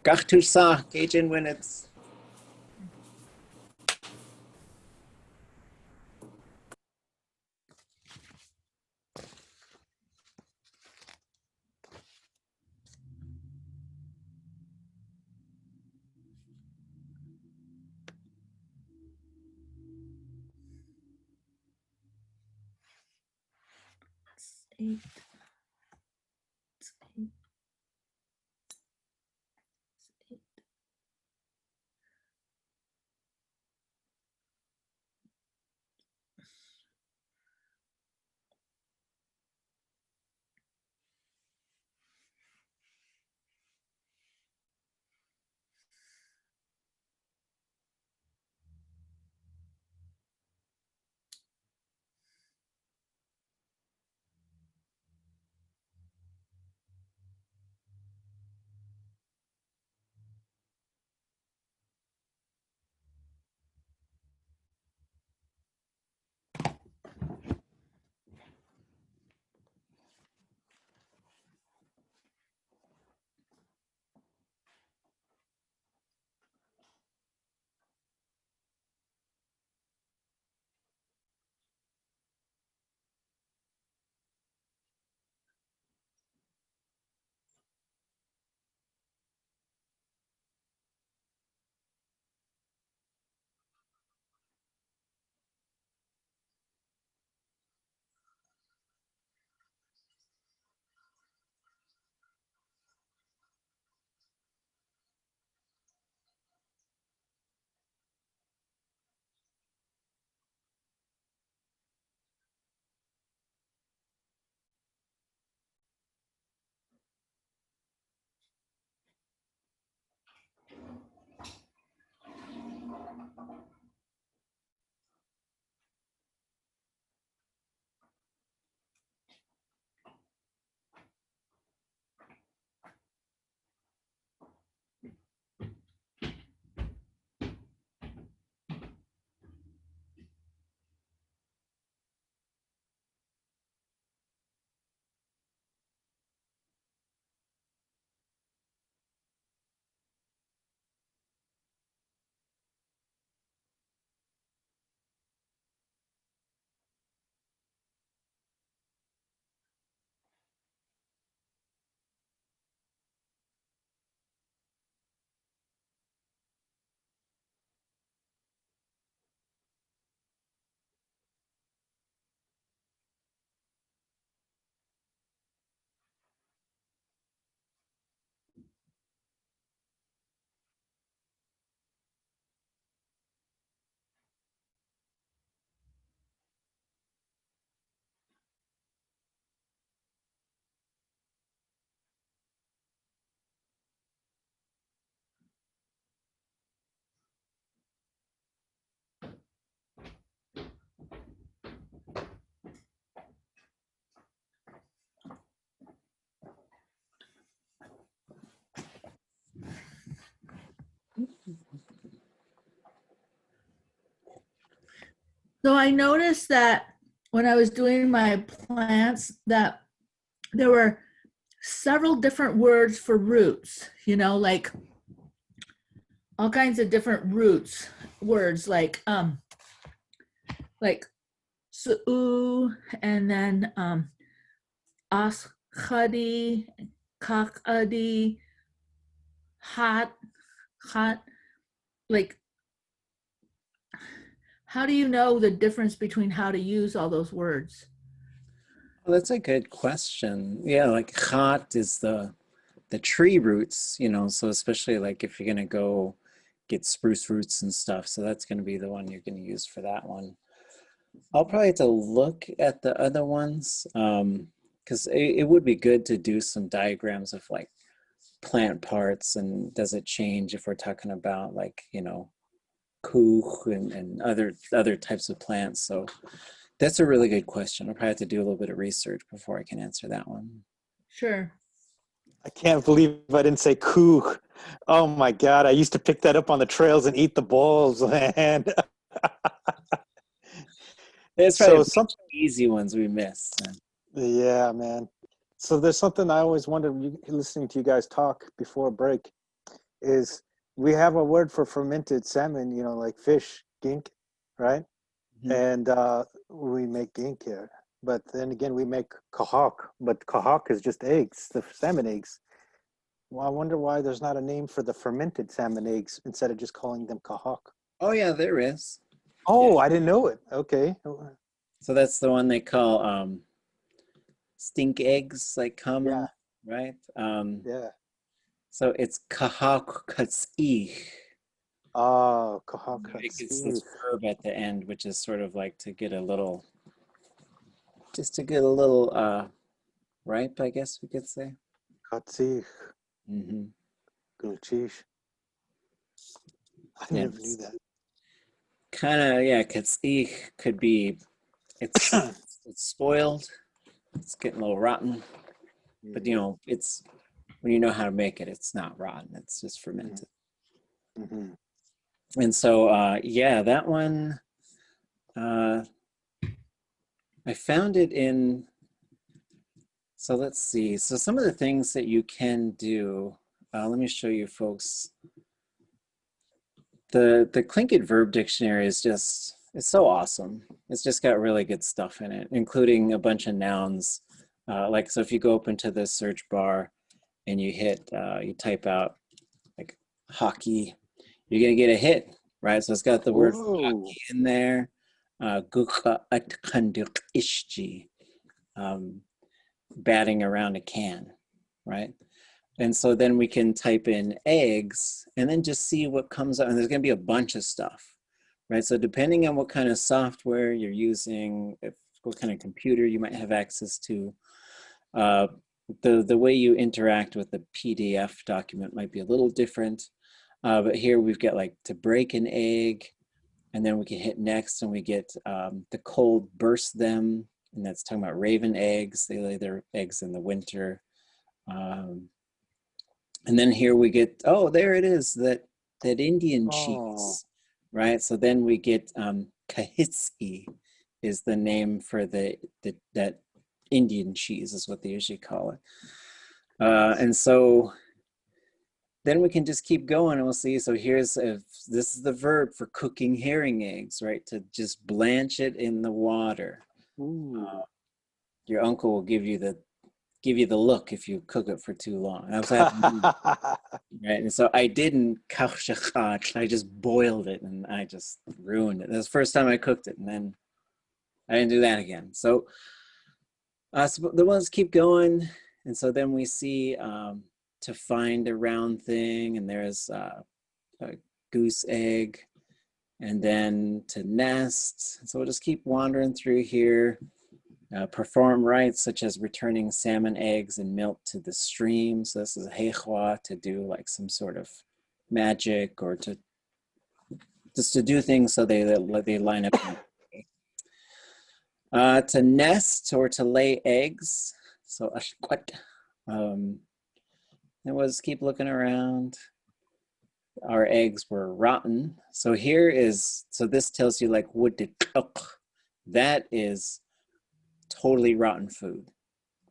Gach sa, Cajun when it's. Eight. So I noticed that when I was doing my plants that there were several different words for roots, you know, like all kinds of different roots words like su'u and then ashadi, kakadi, hot, like how do you know the difference between how to use all those words? Well, that's a good question. Yeah, like hot is the tree roots, you know, so especially like if you're gonna go get spruce roots and stuff, so that's gonna be the one you're gonna use for that one. I'll probably have to look at the other ones because it would be good to do some diagrams of like plant parts and does it change if we're talking about like, you know, kuch and other types of plants. So that's a really good question. I'll probably have to do a little bit of research before I can answer that one. Sure. I can't believe I didn't say kuch. Oh my God, I used to pick that up on the trails and eat the balls, man. There's probably some easy ones we missed. Yeah, man. So there's something I always wonder, listening to you guys talk before a break, is we have a word for fermented salmon, you know, like fish, gink, right? Mm-hmm. And we make gink here. But then again, we make kahak, but kahak is just eggs, the salmon eggs. Well, I wonder why there's not a name for the fermented salmon eggs instead of just calling them kahak. Oh yeah, there is. Oh, yeah. I didn't know it. Okay. So that's the one they call stink eggs like common, right? So it's kahak kats'ich. Oh, kahak It gets this verb at the end, which is sort of like to get a little, just to get a little ripe, I guess we could say. Katsich. Mm-hmm. Gulchish. I never knew that. Kind of, yeah, kats'ich could be, it's spoiled, it's getting a little rotten, but you know, it's, when you know how to make it, it's not rotten, it's just fermented. Mm-hmm. And so, yeah, that one, I found it in, so let's see. So some of the things that you can do, let me show you folks. The Tlingit verb dictionary is just, it's so awesome. It's just got really good stuff in it, including a bunch of nouns. Like, so if you go up into the search bar and you hit, you type out like hockey, you're gonna get a hit, right? So it's got the word hockey in there. Batting around a can, right? And so then we can type in eggs and then just see what comes up. And there's going to be a bunch of stuff, right? So depending on what kind of software you're using, what kind of computer you might have access to, the way you interact with the PDF document might be a little different. But here we've got like to break an egg, and then we can hit next and we get the cold burst them. And that's talking about raven eggs. They lay their eggs in the winter. And then here we get, oh, there it is, that Indian cheese, right? So then we get Kahitsi is the name for that Indian cheese is what they usually call it. And so then we can just keep going and we'll see. So here's, this is the verb for cooking herring eggs, right? To just blanch it in the water. Your uncle will give you the look if you cook it for too long. That's what happened. Right? And so I didn't, I just boiled it and I just ruined it. That's the first time I cooked it, and then I didn't do that again. So, so the ones keep going. And so then we see to find a round thing, and there's a goose egg, and then to nest. So we'll just keep wandering through here. Perform rites such as returning salmon eggs and milk to the stream. So this is a heichwa, to do like some sort of magic, or to just to do things so they line up. To nest or to lay eggs. So ashkwat. And we'll just keep looking around. Our eggs were rotten. So here is, so this tells you like would it cook. That is totally rotten food,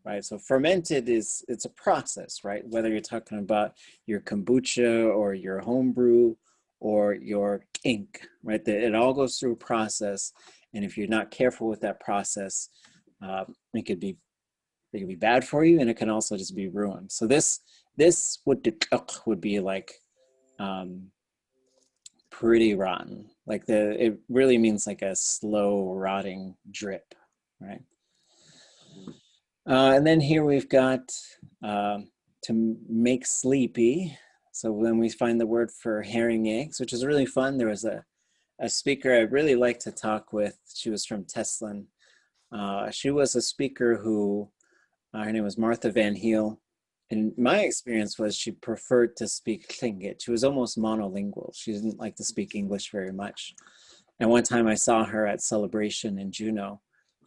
right? So fermented is, it's a process, right? Whether you're talking about your kombucha or your homebrew or your kink, right? It all goes through a process, and if you're not careful with that process, it could be bad for you, and it can also just be ruined. So this would be like pretty rotten. Like it really means like a slow rotting drip, right? And then here we've got to make sleepy. So when we find the word for herring eggs, which is really fun. There was a speaker I really liked to talk with. She was from Teslin. She was a speaker who, her name was Martha Van Heel. And my experience was she preferred to speak Tlingit. She was almost monolingual. She didn't like to speak English very much. And one time I saw her at Celebration in Juneau.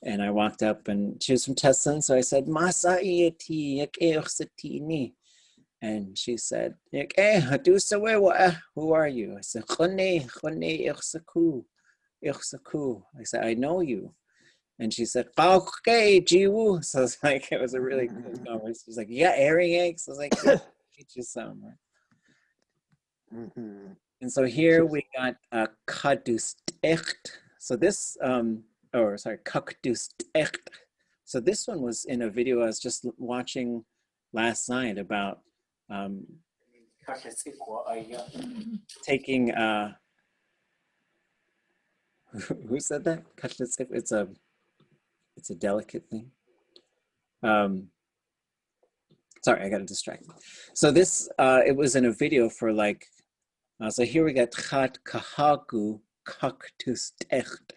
And I walked up, and she was from Teslin, so I said, "Masa iyati yak'e'uxatini." And she said, "Who are you?" I said, "Chone ichsaku." I said, "I know you." And she said, "Okay, jiwu." So it's like, it was a really good conversation. She's like, "You got herring eggs?" I was like, "Yeah, get you some." Right? And so here we got kadustecht. So this, kadustecht. So this one was in a video I was just watching last night about taking, who said that? It's a delicate thing. Sorry, I got distracted. So this, it was in a video for like, so here we got Chat Kahaku Cactus Techt.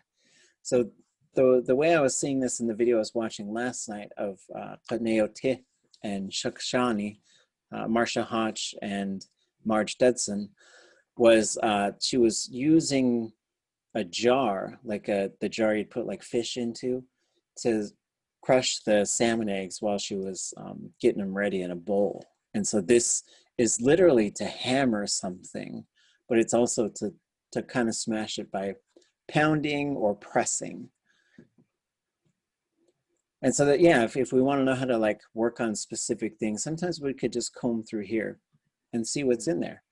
So the way I was seeing this in the video I was watching last night of Qadneote and Shakshani, Marsha Hodge and Marge Dudson, was she was using a jar, like the jar you'd put like fish into, to crush the salmon eggs while she was getting them ready in a bowl. And so this is literally to hammer something, but it's also to kind of smash it by pounding or pressing. And so that, yeah, if we want to know how to like work on specific things, sometimes we could just comb through here and see what's in there.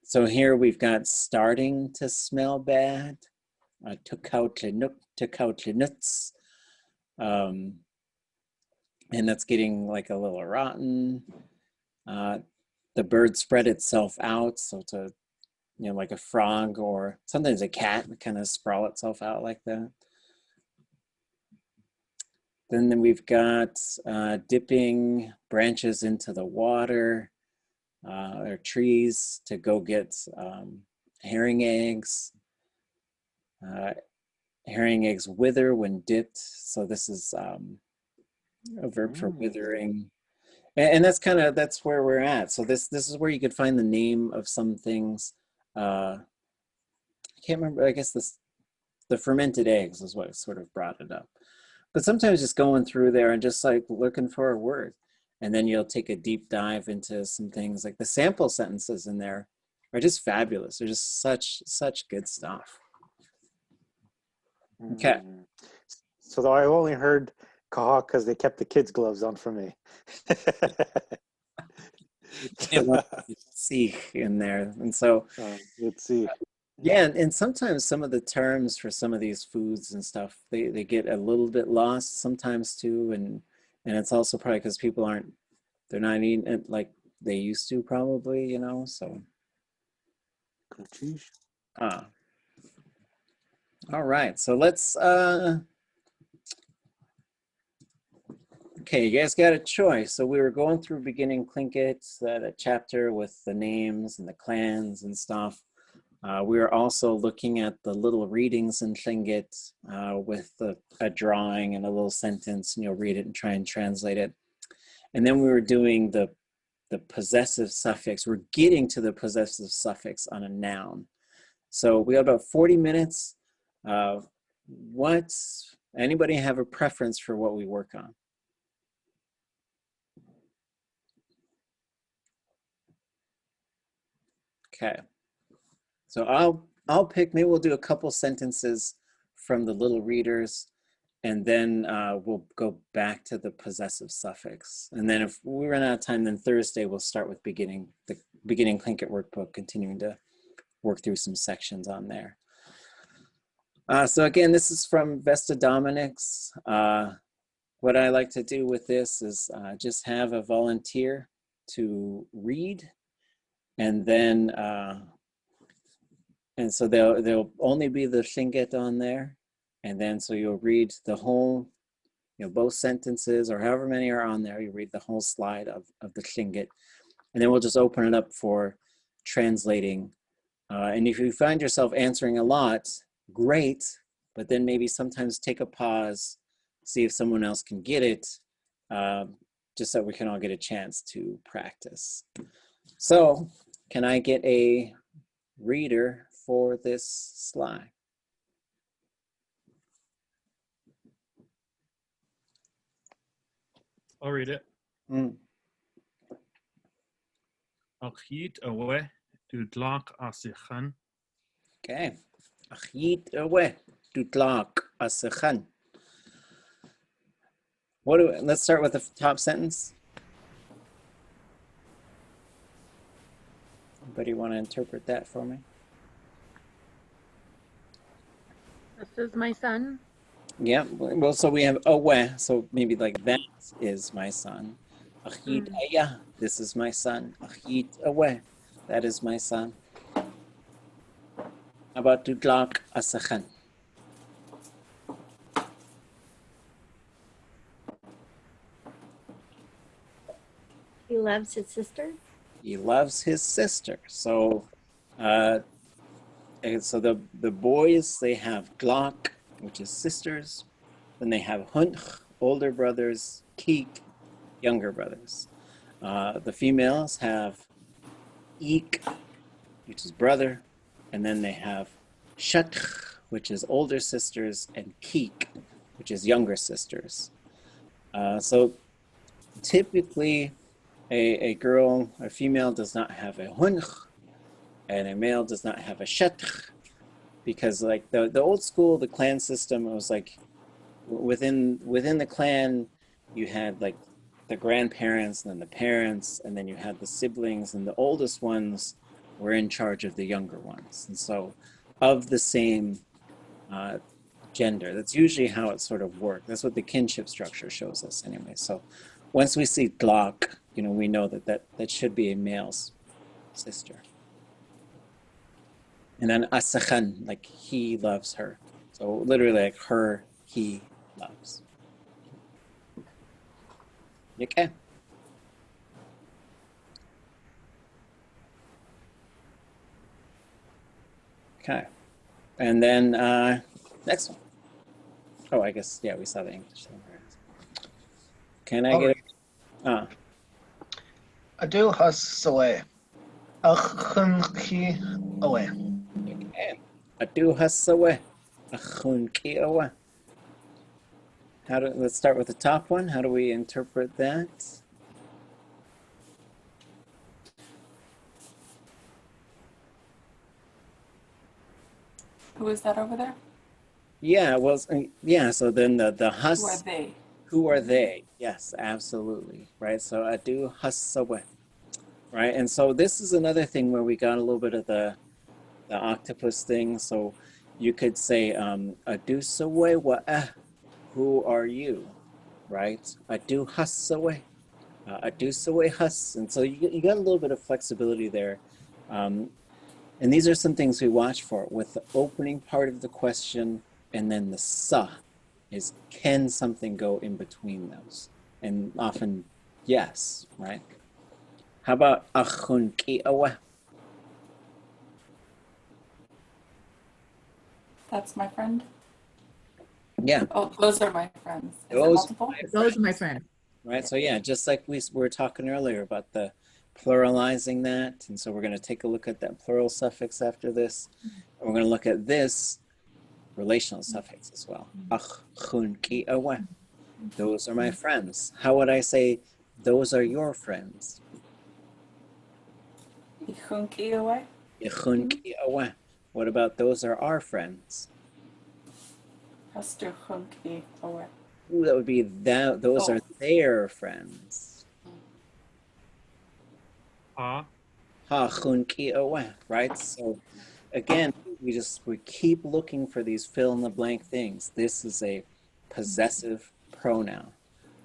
So here we've got starting to smell bad, nuts, and that's getting like a little rotten. The bird spread itself out, so to, you know, like a frog or sometimes a cat kind of sprawl itself out like that. Then we've got dipping branches into the water, or trees to go get herring eggs. Herring eggs wither when dipped. So this is a verb for withering. And that's that's where we're at. So this is where you could find the name of some things. I can't remember, I guess the fermented eggs is what sort of brought it up. But sometimes just going through there and just like looking for a word. And then you'll take a deep dive into some things like the sample sentences in there are just fabulous. They're just such good stuff. Okay. So though I only heard Kahak because they kept the kids' gloves on for me. See in there. And so let's see. Yeah, and sometimes some of the terms for some of these foods and stuff, they get a little bit lost sometimes too, and it's also probably because people they're not eating it like they used to probably, you know, so. All right, so let's, okay, you guys got a choice. So we were going through beginning Tlingit, that chapter with the names and the clans and stuff. We are also looking at the little readings in Tlingit with a drawing and a little sentence, and you'll read it and try and translate it. And then we were doing the possessive suffix. We're getting to the possessive suffix on a noun. So we have about 40 minutes. Anybody have a preference for what we work on? Okay. So I'll pick, maybe we'll do a couple sentences from the little readers, and then we'll go back to the possessive suffix. And then if we run out of time, then Thursday we'll start with the beginning Tlingit workbook, continuing to work through some sections on there. So again, this is from Vesta Dominic's. What I like to do with this is just have a volunteer to read, and then and so there'll only be the Tlingit on there. And then so you'll read the whole, you know, both sentences or however many are on there, you read the whole slide of the Tlingit. And then we'll just open it up for translating. And if you find yourself answering a lot, great, but then maybe sometimes take a pause, see if someone else can get it, just so we can all get a chance to practice. So can I get a reader for this slide? I'll read it. Achit away to tlak asichan. Okay. Achit away to tlak asichan. Let's start with the top sentence. Anybody want to interpret that for me? This is my son. Yeah, well, so we have away, so maybe like that is my son. Achit aya, this is my son. Achit away, that is my son. How about tudlak asachan? loves his sister. He loves his sister. So, and so the boys, they have glak, which is sisters. Then they have hunch, older brothers, keek, younger brothers. The females have eek, which is brother, and then they have shatch, which is older sisters, and keek, which is younger sisters. So typically, a girl, a female does not have a hunch, and a male does not have a shatch, because like the old school, the clan system, it was like within the clan, you had like the grandparents and then the parents, and then you had the siblings, and the oldest ones were in charge of the younger ones. And so of the same gender, that's usually how it sort of worked. That's what the kinship structure shows us anyway. So once we see glak, we know that should be a male's sister. And then asakhan, like he loves her. So literally like her, he loves. Okay. Okay. And then next one. Oh, I guess, yeah, we saw the English. Can I get it? Adu has away. Achunki away. Okay. Adu hasawe. Achunki awe. Let's start with the top one. How do we interpret that? Who is that over there? Yeah, well, yeah, so then the hus. Who are they? Who are they? Yes, absolutely. Right, so adu hasawe. Right, and so this is another thing where we got a little bit of the octopus thing. So you could say adu sawe wa'ah. Who are you? Right? Adu hasawe. Adu sawe has. And so you got a little bit of flexibility there. And these are some things we watch for with the opening part of the question, and then the sa is, can something go in between those? And often, yes, right? How about achun ki awa? That's my friend. Yeah. Oh, those are my friends. Is it Those multiple? Those are my friends. Right, so yeah, just like we were talking earlier about the pluralizing that, and so we're going to take a look at that plural suffix after this, and we're going to look at this relational suffix as well. Ach, chun, ki, awa. Those are my friends. How would I say, those are your friends? Ichunki away. Ichun, ki, awa. What about those are our friends? Hastu chunki away. Ooh, that would be that. Those are their friends. Ha. Ha, chun, ki, awa. Right, so again, we keep looking for these fill in the blank things. This is a possessive pronoun.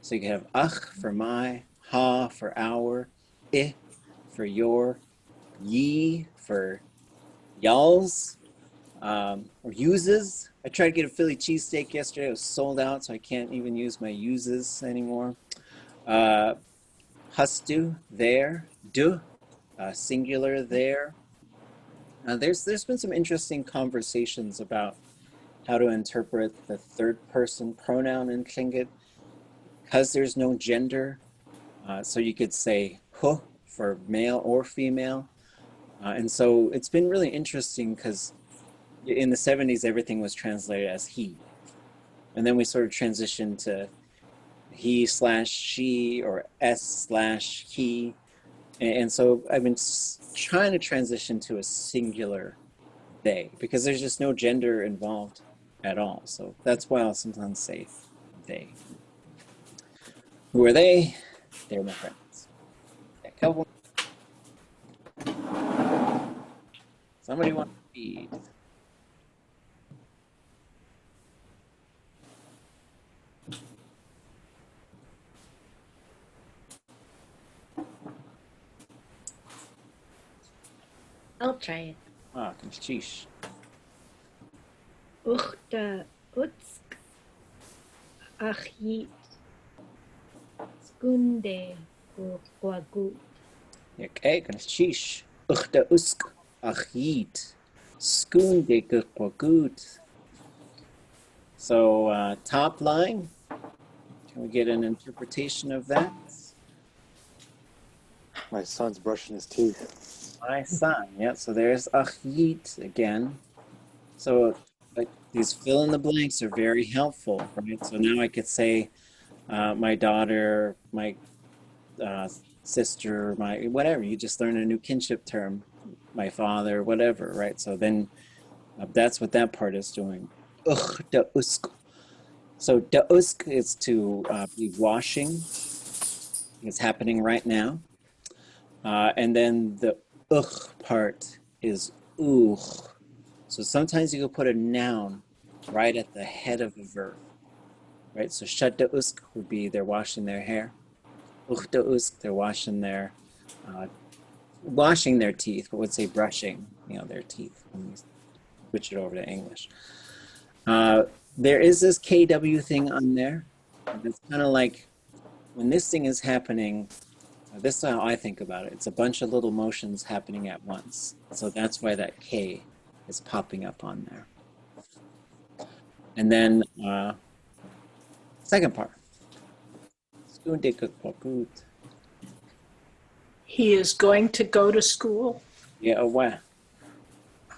So you can have ach for my, ha for our, I for your, ye for y'all's, or uses. I tried to get a Philly cheesesteak yesterday. It was sold out, so I can't even use my uses anymore. Hastu, there, du, singular, there. There's been some interesting conversations about how to interpret the third person pronoun in Tlingit, because there's no gender. So you could say hu for male or female. And so it's been really interesting because in the 70s, everything was translated as he. And then we sort of transitioned to he/she or s/he. And so I've been trying to transition to a singular they, because there's just no gender involved at all. So that's why I'll sometimes say they. Who are they? They're my friends. Okay, couple. Somebody want to feed? I'll try it. Sheesh. Uchta utsk achit skunde Guagu. Okay, gonna sheesh. Uchta usk achit. Skoon de kwagut. So top line, can we get an interpretation of that? My son's brushing his teeth. My son, yeah, so there's achit again. So like, these fill in the blanks are very helpful, right? So now I could say my daughter, my sister, my whatever. You just learn a new kinship term, my father, whatever, right? So then that's what that part is doing. Da usk. So da usk is to be washing. It's happening right now. And then the part is So sometimes you can put a noun right at the head of a verb, right? So shadda usk would be they're washing their hair. Uchta usk, they're washing their teeth, but would say brushing, their teeth when we switch it over to English. There is this KW thing on there. It's kind of like when this thing is happening, this is how I think about it. It's a bunch of little motions happening at once. So that's why that K is popping up on there. And then second part. He is going to go to school. Yeah, aware.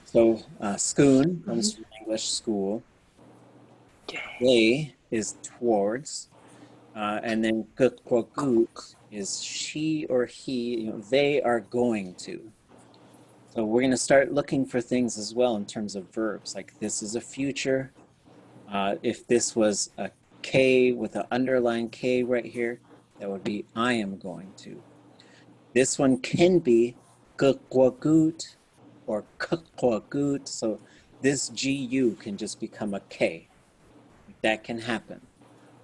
So schoon comes from English school. They is towards. And then kukwagut is she or he, they are going to. So we're going to start looking for things as well in terms of verbs, like this is a future. If this was a K with an underlined K right here, that would be I am going to. This one can be kukwagut or kukwagut. So this GU can just become a K. That can happen,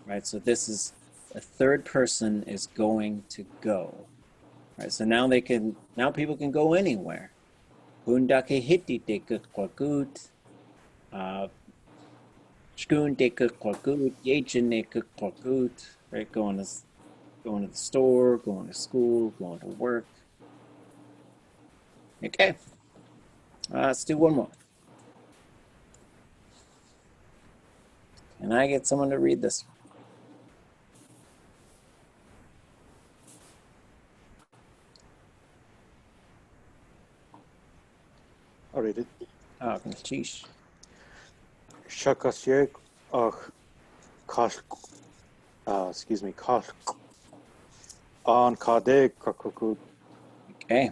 right? So this is a third person is going to go, right? So now people can go anywhere. Hundake hitti de kukwagut, shkun de kukwagut, yejin de kukwagut, right? Going to the store, going to school, going to work. Okay, let's do one more. Can I get someone to read this? I'll read it. Oh, sheesh. Shakasyek ach kash on kade kakukut. Okay.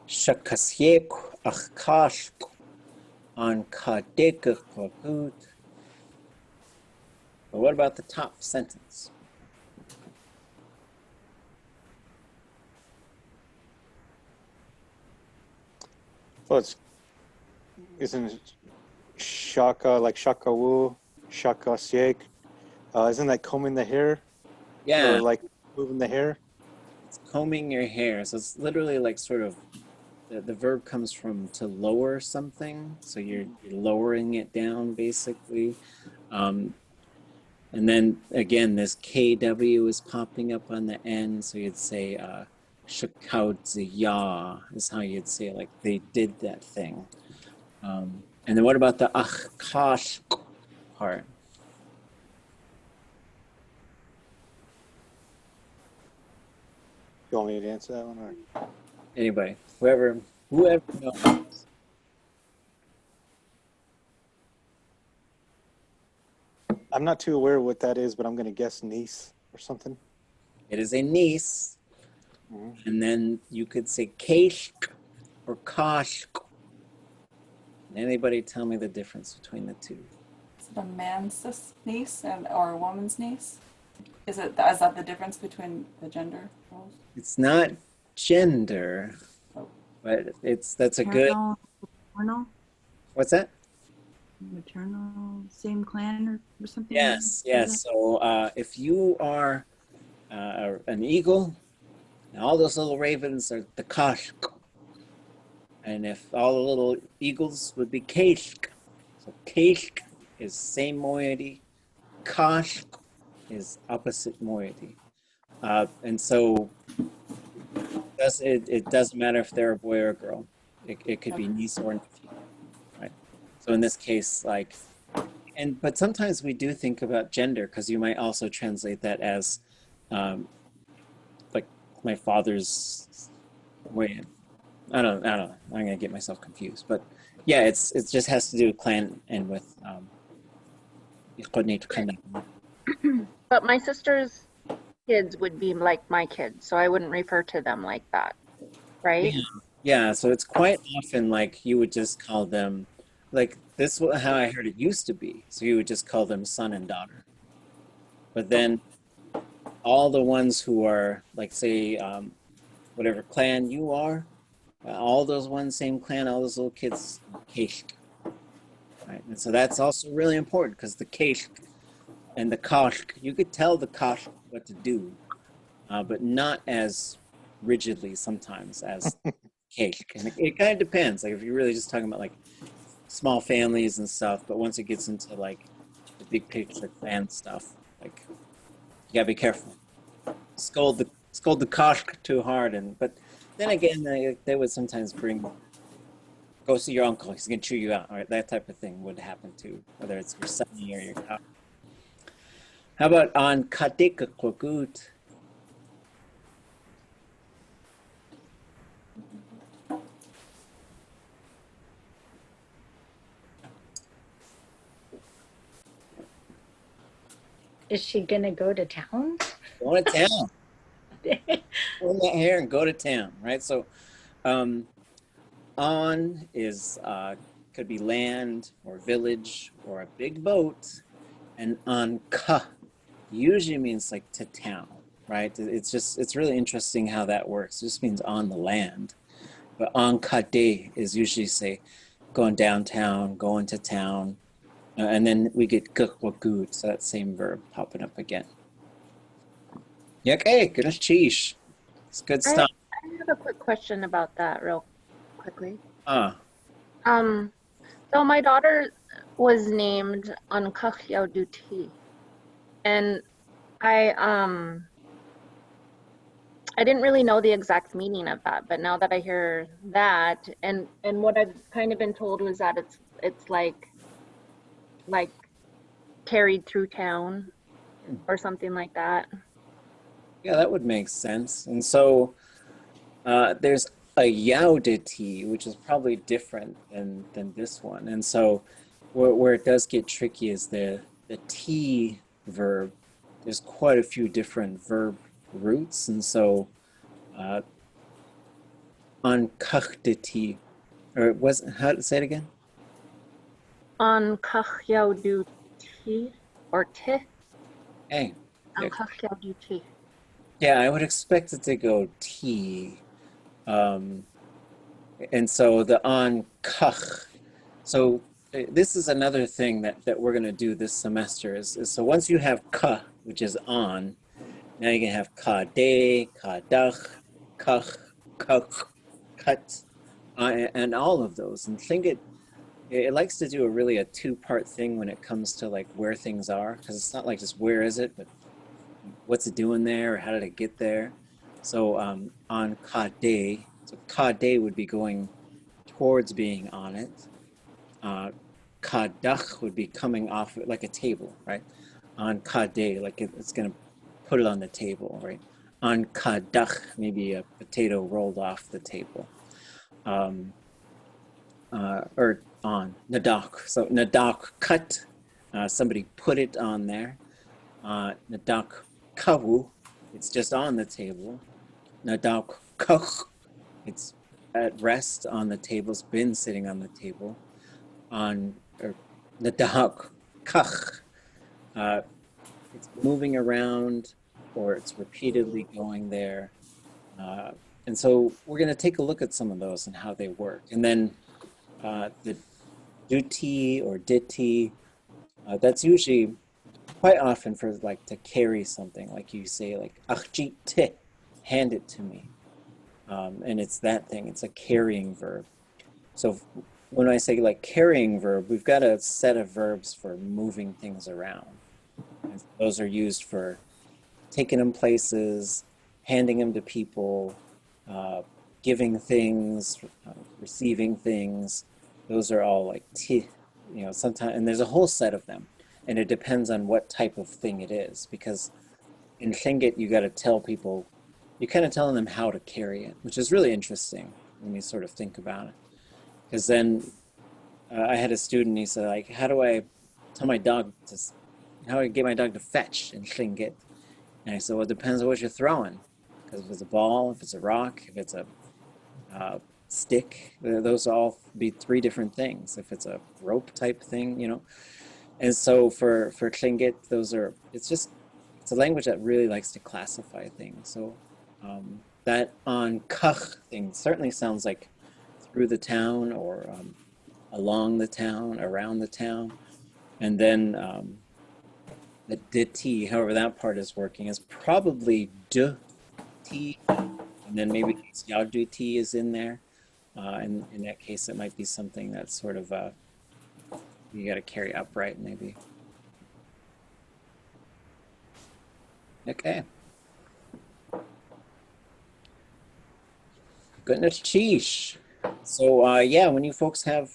Shakasyek ach kash on kade kakukut. But what about the top sentence? Well, isn't it shaka, like shakawu, shaka siek? Isn't that combing the hair? Yeah. Or like moving the hair? It's combing your hair. So it's literally like sort of, the verb comes from to lower something. So you're lowering it down basically. And then again, this KW is popping up on the end. So you'd say shakaudziya is how you'd say it, like they did that thing. And then what about the achkash part? You want me to answer that one? Or? Anybody, whoever knows. I'm not too aware of what that is, but I'm going to guess niece or something. It is a niece. And then you could say keshk or kashk. Anybody tell me the difference between the two? Is it a man's niece or a woman's niece? Is that the difference between the gender roles? It's not gender, but that's a good. Maternal? What's that? Maternal, same clan or something? Yes. So if you are an eagle, and all those little ravens are the kashk. And if all the little eagles would be keshk. So keshk is same moiety. Kashk is opposite moiety. And so it doesn't matter if they're a boy or a girl. It could be niece or nephew, right? So in this case, like, but sometimes we do think about gender, because you might also translate that as like my father's way. I don't know. I'm gonna get myself confused, but yeah, it just has to do with clan and with But my sister's kids would be like my kids, so I wouldn't refer to them like that, right? Yeah, so it's quite often like you would just call them, like this is how I heard it used to be. So you would just call them son and daughter. But then all the ones who are like, say, whatever clan you are, all those one same clan, all those little kids, Kahak, right? And so that's also really important, because the Kahak and the Kahak, you could tell the Kahak what to do, but not as rigidly sometimes as Kahak. And it kind of depends. Like if you're really just talking about like small families and stuff, but once it gets into like the big picture clan stuff, like you gotta be careful. Scold the Kahak too hard, but then again, they would sometimes go see your uncle, he's gonna chew you out, right? That type of thing would happen too, whether it's your sonny or your cow. How about on katik kwakut? Is she gonna go to town? Go to town. Pull that hair and go to town, right? So on is could be land or village or a big boat, and on ka usually means like to town, right? It's really interesting how that works. It just means on the land. But on kade is usually say going downtown, going to town, and then we get gukwagut, so that same verb popping up again. Okay, good cheesh. It's good stuff. I have a quick question about that real quickly. So my daughter was named Unkakhyao Duti, and I didn't really know the exact meaning of that, but now that I hear that, and what I've kind of been told was that it's like carried through town or something like that. Yeah, that would make sense. And so there's a yaudity, which is probably different than this one. And so where it does get tricky is the T verb. There's quite a few different verb roots. And so on kachtiti, or how to say it again? On Kahyauditi or Ti. Hey. On Kahyauditi. Yeah, I would expect it to go T. And so the on kach. So this is another thing that we're going to do this semester is so once you have ka, which is on, now you can have ka de, ka dach, kach, kach, cut, and all of those. And Tlingit, it likes to do a two-part thing when it comes to like where things are, because it's not like just where is it, but what's it doing there, or how did it get there? So on ka de, so ka de would be going towards being on it. Ka dach would be coming off it like a table, right? On ka de, like it's going to put it on the table, right? On ka dach, maybe a potato rolled off the table. Or on nadak. So nadak cut, somebody put it on there. Nadak kawu, it's just on the table. Nadak kach, it's at rest on the table, it's been sitting on the table. Nadak kach, it's moving around, or it's repeatedly going there. And so we're going to take a look at some of those and how they work. And then the duti or diti, that's usually quite often for like to carry something, like you say like achjit te, hand it to me. And it's that thing, it's a carrying verb. So when I say like carrying verb, we've got a set of verbs for moving things around. And those are used for taking them places, handing them to people, giving things, receiving things. Those are all like sometimes, and there's a whole set of them. And it depends on what type of thing it is, because in Tlingit, you got to tell people, you're kind of telling them how to carry it, which is really interesting when you sort of think about it. Because then I had a student, he said, like, how do I get my dog to fetch in Tlingit? And I said, well, it depends on what you're throwing. Because if it's a ball, if it's a rock, if it's a stick, those all be three different things. If it's a rope type thing, And so for Tlingit, it's a language that really likes to classify things. So that on Kahak thing certainly sounds like through the town or along the town, around the town. And then the D-T, however that part is working, is probably D-T, and then maybe T is in there. And in that case, it might be something that's sort of you got to carry upright, maybe. Okay. Goodness, sheesh. So yeah, when you folks have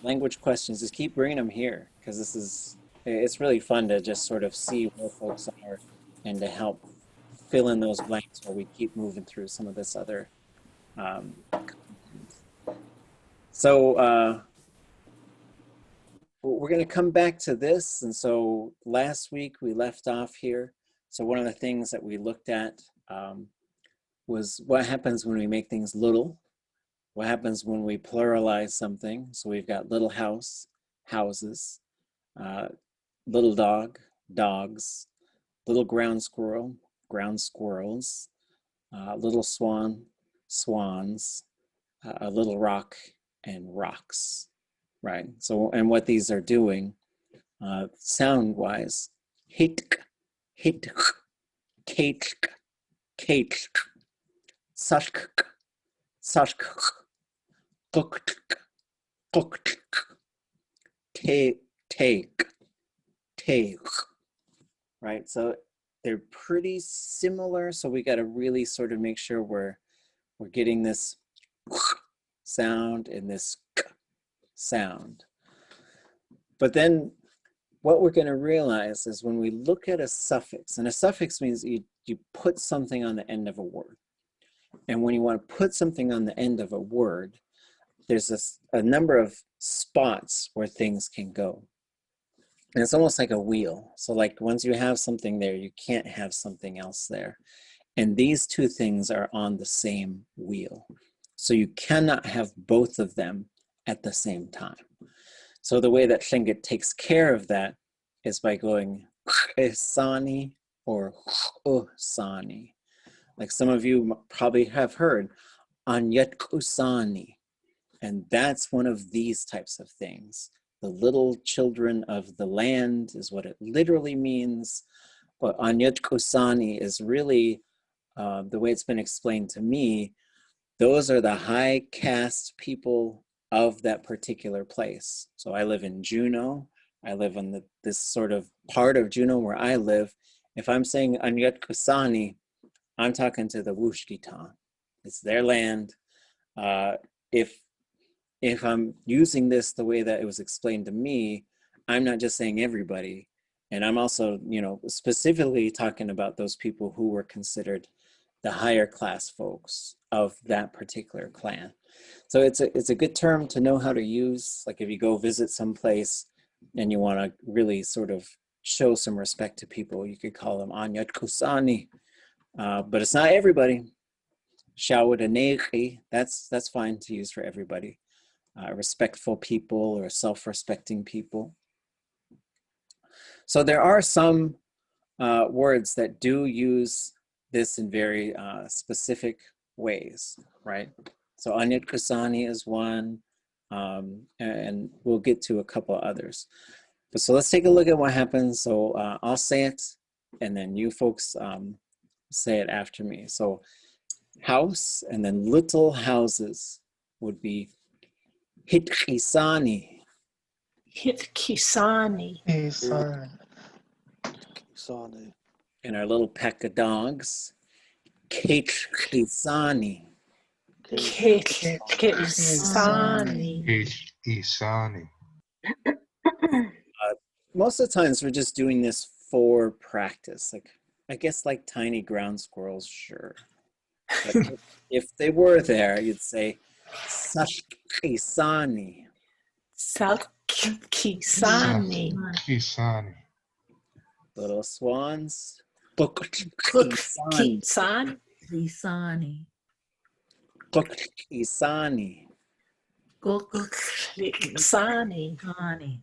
language questions, just keep bringing them here, because it's really fun to just sort of see where folks are and to help fill in those blanks while we keep moving through some of this other content. So we're going to come back to this. And so last week we left off here. So one of the things that we looked at was what happens when we make things little. What happens when we pluralize something? So we've got little house, houses, little dog, dogs, little ground squirrel, ground squirrels, little swan, swans, a little rock, and rocks, right? So, and what these are doing sound-wise, hit, kate, sashk, take, right? So they're pretty similar. So we got to really sort of make sure we're getting this sound and this sound. But then what we're going to realize is when we look at a suffix, and a suffix means you put something on the end of a word. And when you want to put something on the end of a word, there's a number of spots where things can go. And it's almost like a wheel. So like once you have something there, you can't have something else there. And these two things are on the same wheel. So you cannot have both of them at the same time. So the way that Tlingit takes care of that is by going Kayaaní or Usani. Like some of you probably have heard Untitled. And that's one of these types of things. The little children of the land is what it literally means. But Untitled is really, the way it's been explained to me, those are the high caste people of that particular place. So I live in Juneau. I live on this sort of part of Juneau where I live. If I'm saying Untitled, I'm talking to the Wushkitan. It's their land. If I'm using this the way that it was explained to me, I'm not just saying everybody. And I'm also, specifically talking about those people who were considered the higher class folks of that particular clan. So it's a good term to know how to use. Like if you go visit someplace and you want to really sort of show some respect to people, you could call them Untitled. But it's not everybody. Shawadaneki, that's fine to use for everybody. Respectful people or self-respecting people. So there are some words that do use this in very specific ways, right? So Untitled is one, and we'll get to a couple others. But so let's take a look at what happens. So I'll say it, and then you folks say it after me. So house and then little houses would be Hitkisani. Hitkisani. Kisani. and our little pack of dogs. Kayaaní. Kayaaní. Isani. Most of the times we're just doing this for practice. Like, I guess like tiny ground squirrels, sure. But if they were there, you'd say, suffixes. Suffixes. Isani. Little swans. Suffixes. Lisani. Isani. Suffixes. Lisani.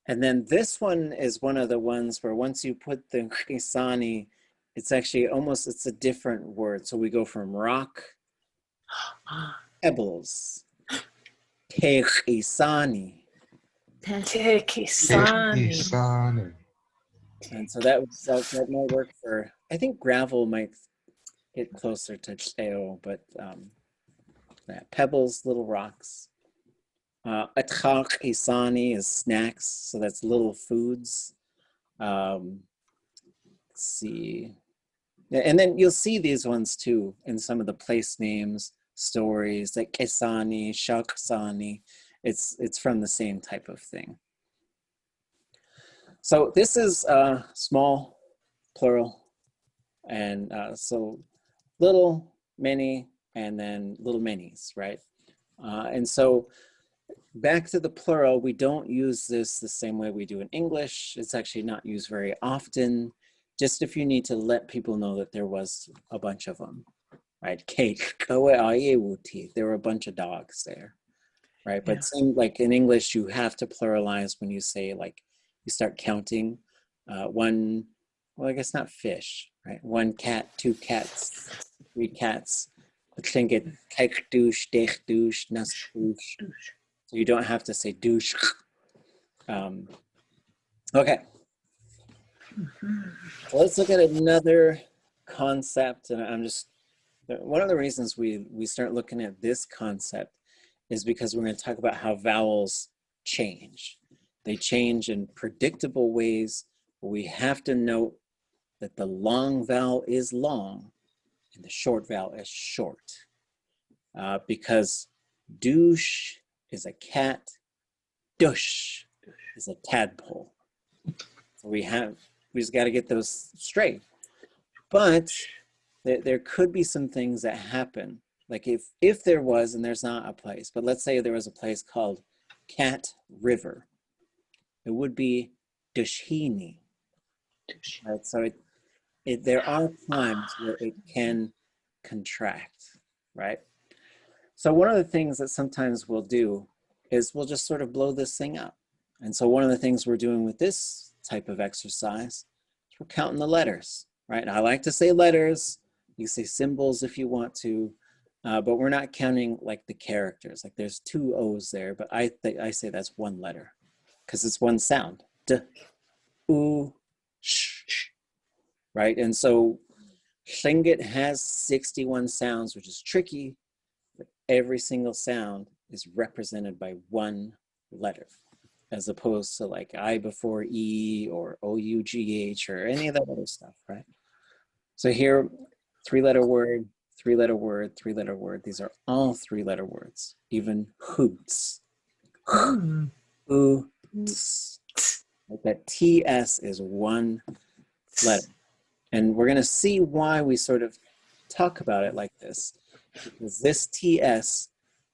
And then this one is one of the ones where once you put the Kayaaní, it's actually almost, it's a different word. So we go from rock, pebbles, Kayaaní. Isani. And so that might work for, I think gravel might get closer to Cheo, but yeah, pebbles, little rocks. Kayaaní is snacks, so that's little foods. Let's see. And then you'll see these ones too in some of the place names, stories, like Kayaaní, Shaksani. It's from the same type of thing. So this is small, plural, and so little, many, and then little many's, right? And so back to the plural, we don't use this the same way we do in English. It's actually not used very often, just if you need to let people know that there was a bunch of them, right? There were a bunch of dogs there, right? But same, like in English, you have to pluralize when you say, like, you start counting one, well, I guess not fish, right? One cat, two cats, three cats. Tlingit, kijk douche, dich douche, nas douche. So you don't have to say douche. Okay. Well, let's look at another concept. And I'm just, one of the reasons we start looking at this concept is because we're going to talk about how vowels change. They change in predictable ways, but we have to note that the long vowel is long and the short vowel is short. Because douche is a cat, dush is a tadpole. So we just got to get those straight. But there could be some things that happen. Like if there was, and there's not a place, but let's say there was a place called Cat River. It would be Dushini. Right? So there are times where it can contract, right? So one of the things that sometimes we'll do is we'll just sort of blow this thing up. And so one of the things we're doing with this type of exercise is we're counting the letters, right? I like to say letters. You can say symbols if you want to, but we're not counting like the characters. Like there's two O's there, but I say that's one letter because it's one sound. D, U, sh, right? And so Tlingit has 61 sounds, which is tricky, but every single sound is represented by one letter, as opposed to like I before E or O-U-G-H or any of that other stuff, right? So here, three-letter word, three-letter word, three-letter word. These are all three-letter words, even hoots. That TS is one letter. And we're going to see why we sort of talk about it like this. Because this TS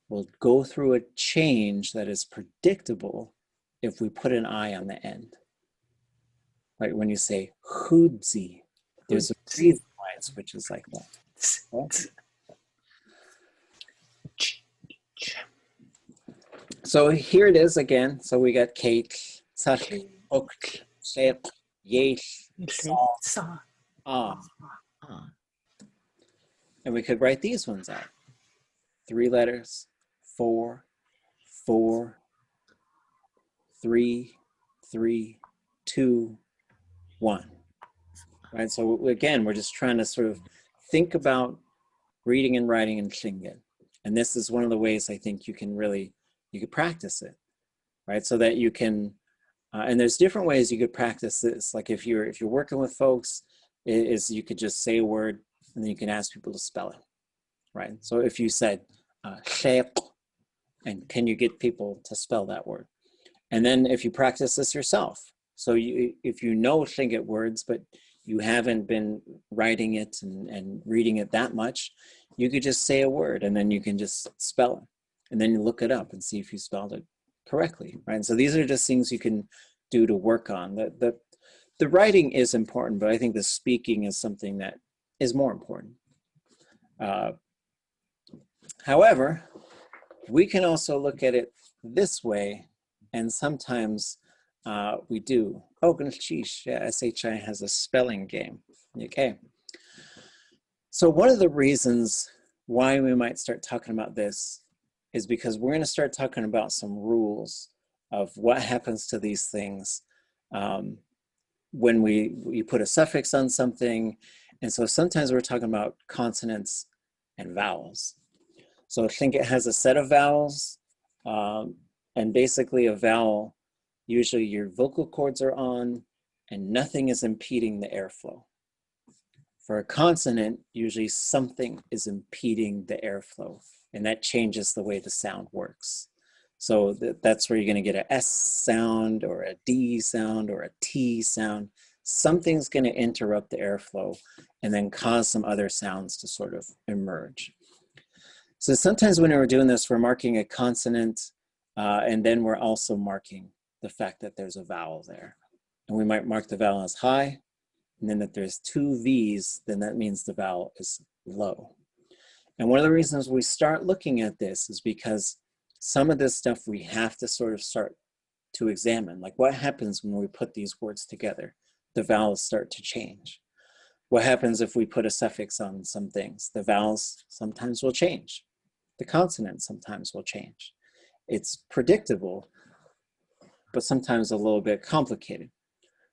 will go through a change that is predictable if we put an I on the end. Like when you say hoodzi, there's a reason why it switches like that. Okay? So here it is again. So we got Kate, Tzach, Ok, Shep, Yesh, Sa, Ah. And we could write these ones out. 3 letters, 4, 4, 3, 3, 2, 1. Right, so again, we're just trying to sort of think about reading and writing in Tlingit. And this is one of the ways I think you could practice it, right? So that you can, and there's different ways you could practice this. Like if you're working with folks, is you could just say a word and then you can ask people to spell it, right? So if you said sheikh, and can you get people to spell that word? And then if you practice this yourself, so if you know Tlingit words, but you haven't been writing it and reading it that much, you could just say a word and then you can just spell it. And then you look it up and see if you spelled it correctly, right? And so these are just things you can do to work on. The writing is important, but I think the speaking is something that is more important. However, we can also look at it this way, and sometimes we do. Oh, Gnshish, yeah, SHI has a spelling game. Okay. So one of the reasons why we might start talking about this is because we're going to start talking about some rules of what happens to these things when we put a suffix on something. And so sometimes we're talking about consonants and vowels. So I think it has a set of vowels, and basically a vowel, usually your vocal cords are on and nothing is impeding the airflow. For a consonant, usually something is impeding the airflow, and that changes the way the sound works. So that's where you're going to get an S sound or a D sound or a T sound. Something's going to interrupt the airflow and then cause some other sounds to sort of emerge. So sometimes when we're doing this, we're marking a consonant, and then we're also marking the fact that there's a vowel there. And we might mark the vowel as high, and then if there's two V's, then that means the vowel is low. And one of the reasons we start looking at this is because some of this stuff we have to sort of start to examine. Like what happens when we put these words together? The vowels start to change. What happens if we put a suffix on some things? The vowels sometimes will change. The consonants sometimes will change. It's predictable, but sometimes a little bit complicated.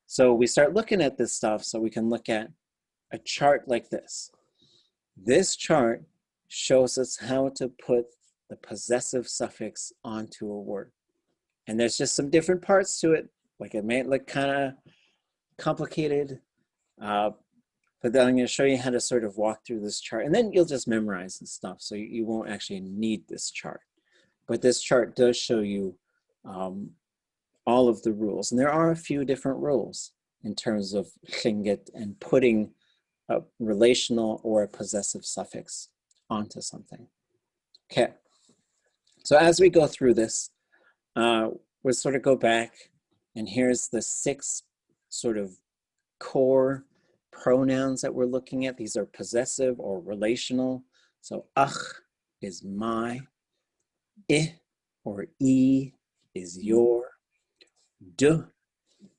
So we start looking at this stuff so we can look at a chart like this. This chart shows us how to put the possessive suffix onto a word. And there's just some different parts to it. Like it may look kind of complicated, but then I'm going to show you how to sort of walk through this chart. And then you'll just memorize this stuff, so you won't actually need this chart. But this chart does show you all of the rules. And there are a few different rules in terms of Tlingit and putting a relational or a possessive suffix onto something. Okay, so as we go through this, we'll sort of go back, and here's the 6 sort of core pronouns that we're looking at. These are possessive or relational. So ach is my, I or e is your, d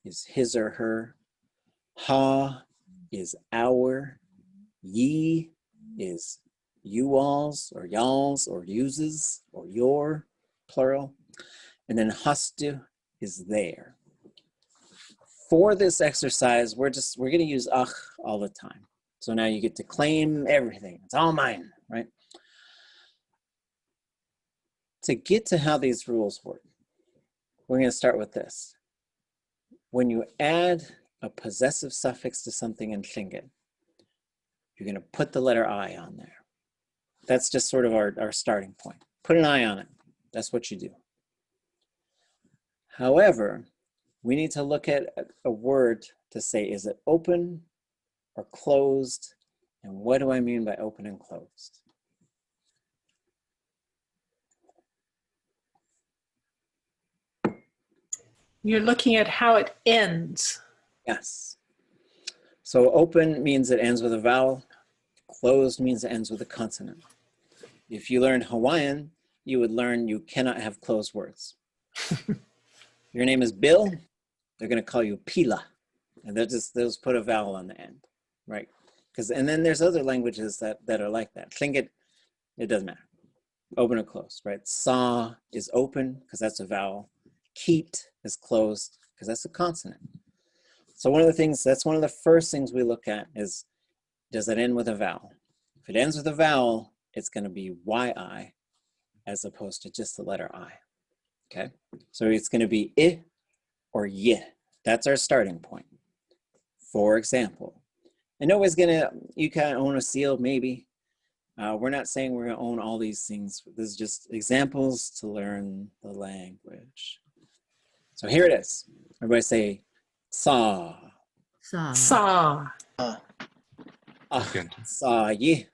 is his or her, ha is our, ye is you alls or y'alls or uses or your, plural, and then hastu is there. For this exercise, we're going to use ach all the time. So now you get to claim everything. It's all mine, right? To get to how these rules work, we're going to start with this. When you add a possessive suffix to something in Tlingit, you're going to put the letter I on there. That's just sort of our starting point. Put an I on it. That's what you do. However, we need to look at a word to say, is it open or closed? And what do I mean by open and closed? You're looking at how it ends. Yes. So open means it ends with a vowel. Closed means it ends with a consonant. If you learned Hawaiian, you would learn you cannot have closed words. Your name is Bill, they're going to call you Pila. And they'll just put a vowel on the end, right? And then there's other languages that are like that. Tlingit, it doesn't matter. Open or closed, right? Sa is open because that's a vowel. Keet is closed because that's a consonant. So that's one of the first things we look at is, does it end with a vowel? If it ends with a vowel, it's going to be yi as opposed to just the letter I. Okay, so it's going to be I or ye. That's our starting point. For example, And nobody's gonna, you can own a seal, maybe. We're not saying we're gonna own all these things. This is just examples to learn the language. So here it is. Everybody say, sa. Sa. Sa. Sa yi.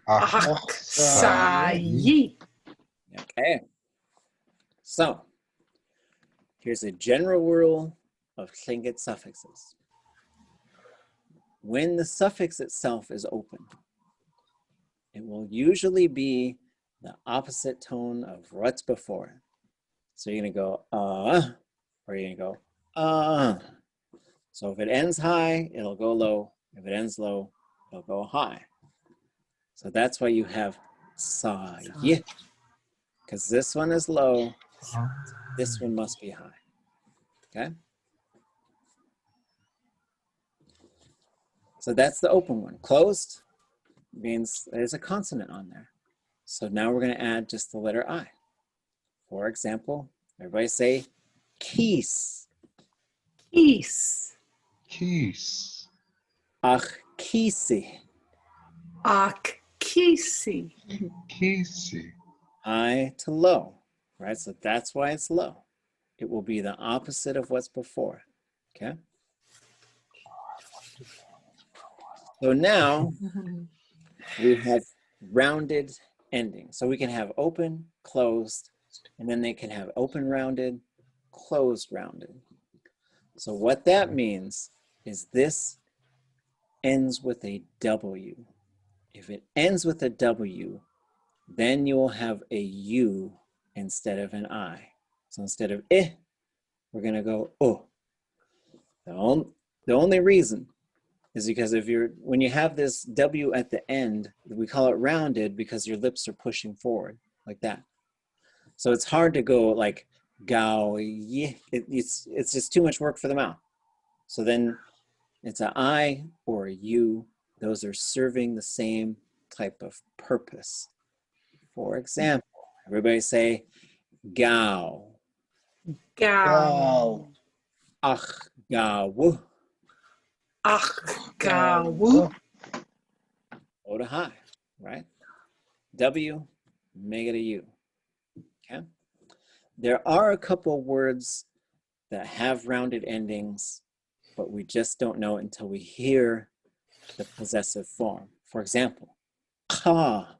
Ak. Sa. Yi. Okay. So, here's a general rule of Tlingit suffixes. When the suffix itself is open, it will usually be the opposite tone of what's before it. So you're gonna go or you're gonna go So if it ends high, it'll go low. If it ends low, it'll go high. So that's why you have sa yi, because this one is low, this one must be high. Okay? So that's the open one. Closed means there's a consonant on there. So now we're going to add just the letter I. For example, everybody say keys. Keys. Keys. Ach kisi. Ak. Kisi. Kisi. High to low, right? So that's why it's low. It will be the opposite of what's before. Okay? So now we have rounded endings. So we can have open, closed, and then they can have open rounded, closed rounded. So what that means is this ends with a W. If it ends with a W, then you will have a U instead of an I. So instead of eh, we're gonna go oh. The only reason is because when you have this W at the end, we call it rounded because your lips are pushing forward like that. So it's hard to go like gao yi. It's just too much work for the mouth. So then it's an I or a U. Those are serving the same type of purpose. For example, everybody say gao. Gao. Ach gao. Ach gao. O to high, right? W, make it a U. Okay. There are a couple words that have rounded endings, but we just don't know it until we hear the possessive form. For example, ka,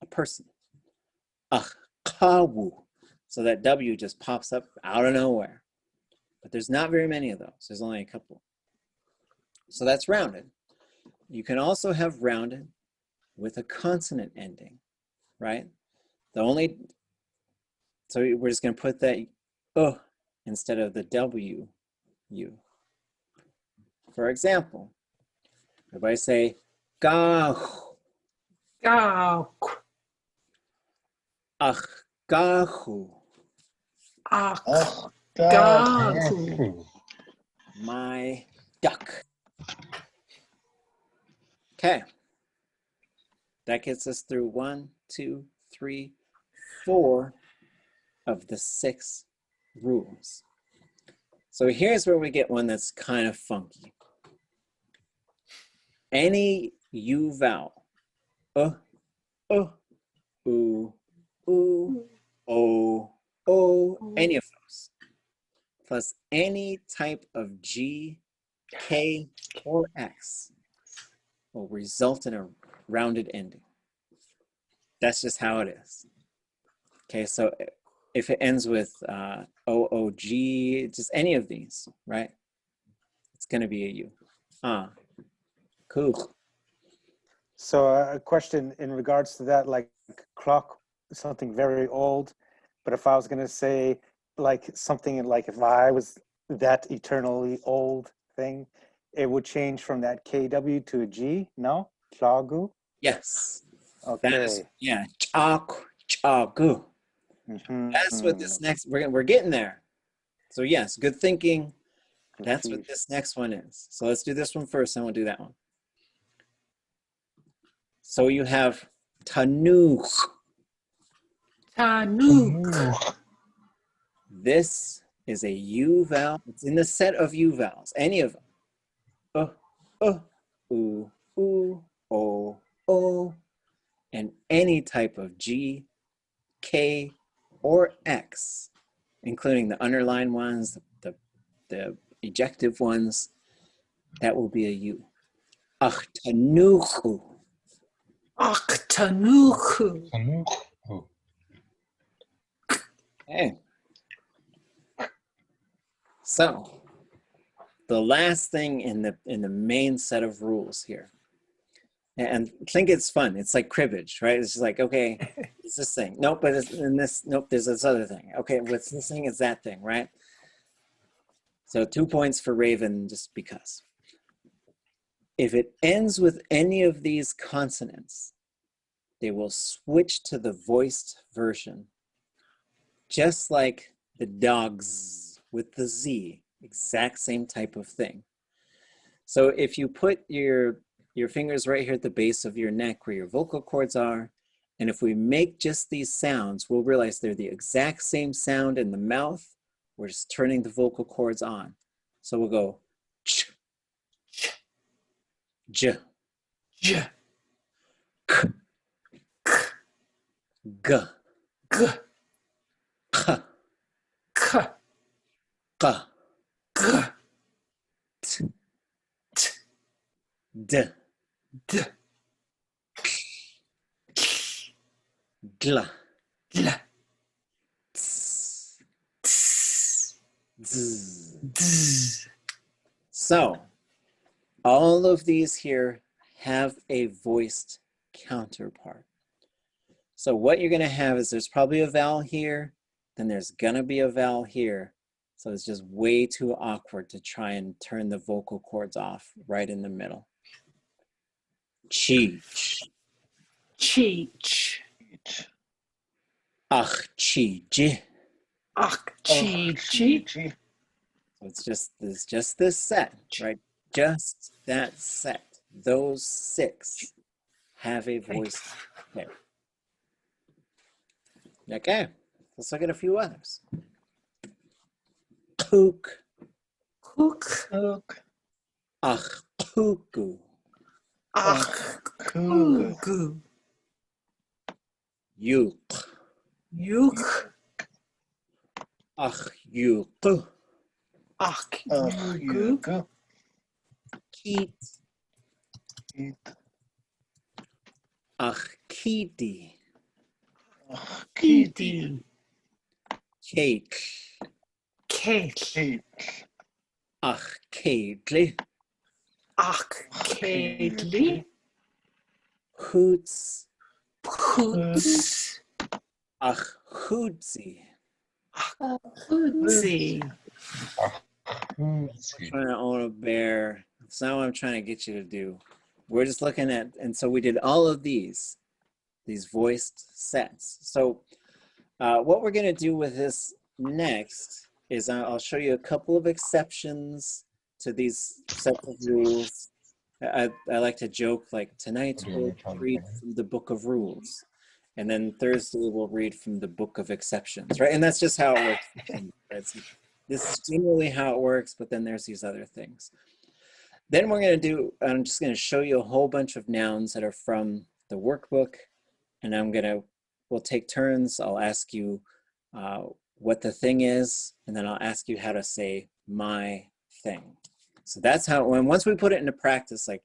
a person. Ach, kawu. So that W just pops up out of nowhere. But there's not very many of those. There's only a couple. So that's rounded. You can also have rounded with a consonant ending, right? So we're just going to put that instead of the W, U. For example, everybody say gah. Gao. Ach gahu. Ach gahu. My duck. Okay. That gets us through 1, 2, 3, 4 of the 6 rules. So here's where we get one that's kind of funky. Any U vowel, oo, o, any of those, plus any type of G, K, or X will result in a rounded ending. That's just how it is. Okay, so if it ends with OOG, just any of these, right? It's going to be a U. Cool. So a question in regards to that, like clock, something very old, but if I was going to say like something like if I was that eternally old thing, it would change from that KW to a G, no? Chagu? Yes. Okay. That is, yeah, chagu. That's what this next, we're getting there. So yes, good thinking. That's what this next one is. So let's do this one first, and we'll do that one. So you have tanuch. Tanuch. This is a U vowel. It's in the set of U vowels, any of them. u, o, and any type of G, K, or X, including the underlined ones, the ejective ones, that will be a U. Achtanuchu. Achtanuchu. Tanuchu. Okay. So the last thing in the main set of rules here, and Tlingit's fun. It's like cribbage, right? It's just like, okay, it's this thing. Nope, but it's in this. Nope, there's this other thing. Okay, what's this thing? It's that thing, right? So 2 points for Raven, just because. If it ends with any of these consonants, they will switch to the voiced version, just like the dogs with the Z, exact same type of thing. So if you put your fingers right here at the base of your neck where your vocal cords are, and if we make just these sounds, we'll realize they're the exact same sound in the mouth. We're just turning the vocal cords on. So we'll go ch, j, J. k, g, G. k, K. g, G. t, d, D. gla, L. ts, Ts. z. Z. So all of these here have a voiced counterpart. So what you're gonna have is there's probably a vowel here, then there's gonna be a vowel here. So it's just way too awkward to try and turn the vocal cords off right in the middle. Cheech. Cheech. Ach, chi, Ach, cheechy. So it's just this set, right? Just that set. Those 6 have a voiced pair. Okay, let's look at a few others. Kook. Kook. Ach, kuku. Ach, kugu. Yuk. Yuk. Ach, yuku. Ach, yugu. Keet. Ach, kiti. Kitty. Cake. Cake. Ach, keitli. Ach, keitli. Hoots. Hoots. Ach, hootsie. Hootsy. I'm trying to own a bear. That's not what I'm trying to get you to do. We're just looking at, and so we did all of these voiced sets. So what we're gonna do with this next is I'll show you a couple of exceptions to these sets of rules. I like to joke, like, tonight we'll read from the book of rules, and then Thursday we'll read from the book of exceptions, right? And that's just how it works. This is generally how it works, but then there's these other things. Then I'm just gonna show you a whole bunch of nouns that are from the workbook, and we'll take turns. I'll ask you what the thing is, and then I'll ask you how to say my thing. So that's how, once we put it into practice, like,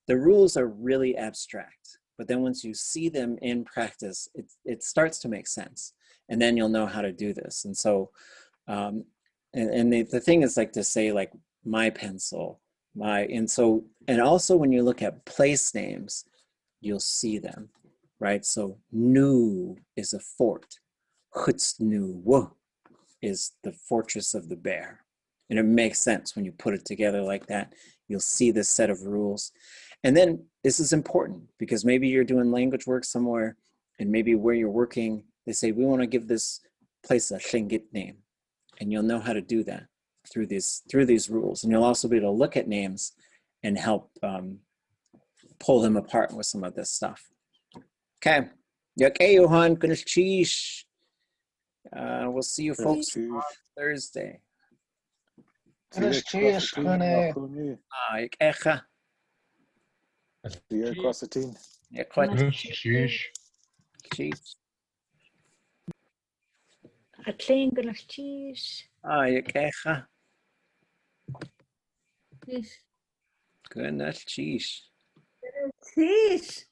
the rules are really abstract, but then once you see them in practice, it starts to make sense, and then you'll know how to do this. And so, the thing is, like, to say, like, my pencil, and also when you look at place names, you'll see them, right? So Nu is a fort. Hutsnu is the fortress of the bear. And it makes sense when you put it together like that. You'll see this set of rules. And then this is important because maybe you're doing language work somewhere, and maybe where you're working, they say, we want to give this place a Tlingit name. And you'll know how to do that through these rules. And you'll also be able to look at names and help pull them apart with some of this stuff. Okay. Johan, we'll see you folks on Thursday. You're across the team. Yeah, quite. Sheesh. Cheese. A Tlingit cheese. Ah, you kecha. Sheesh. Goodness, cheese. Sheesh.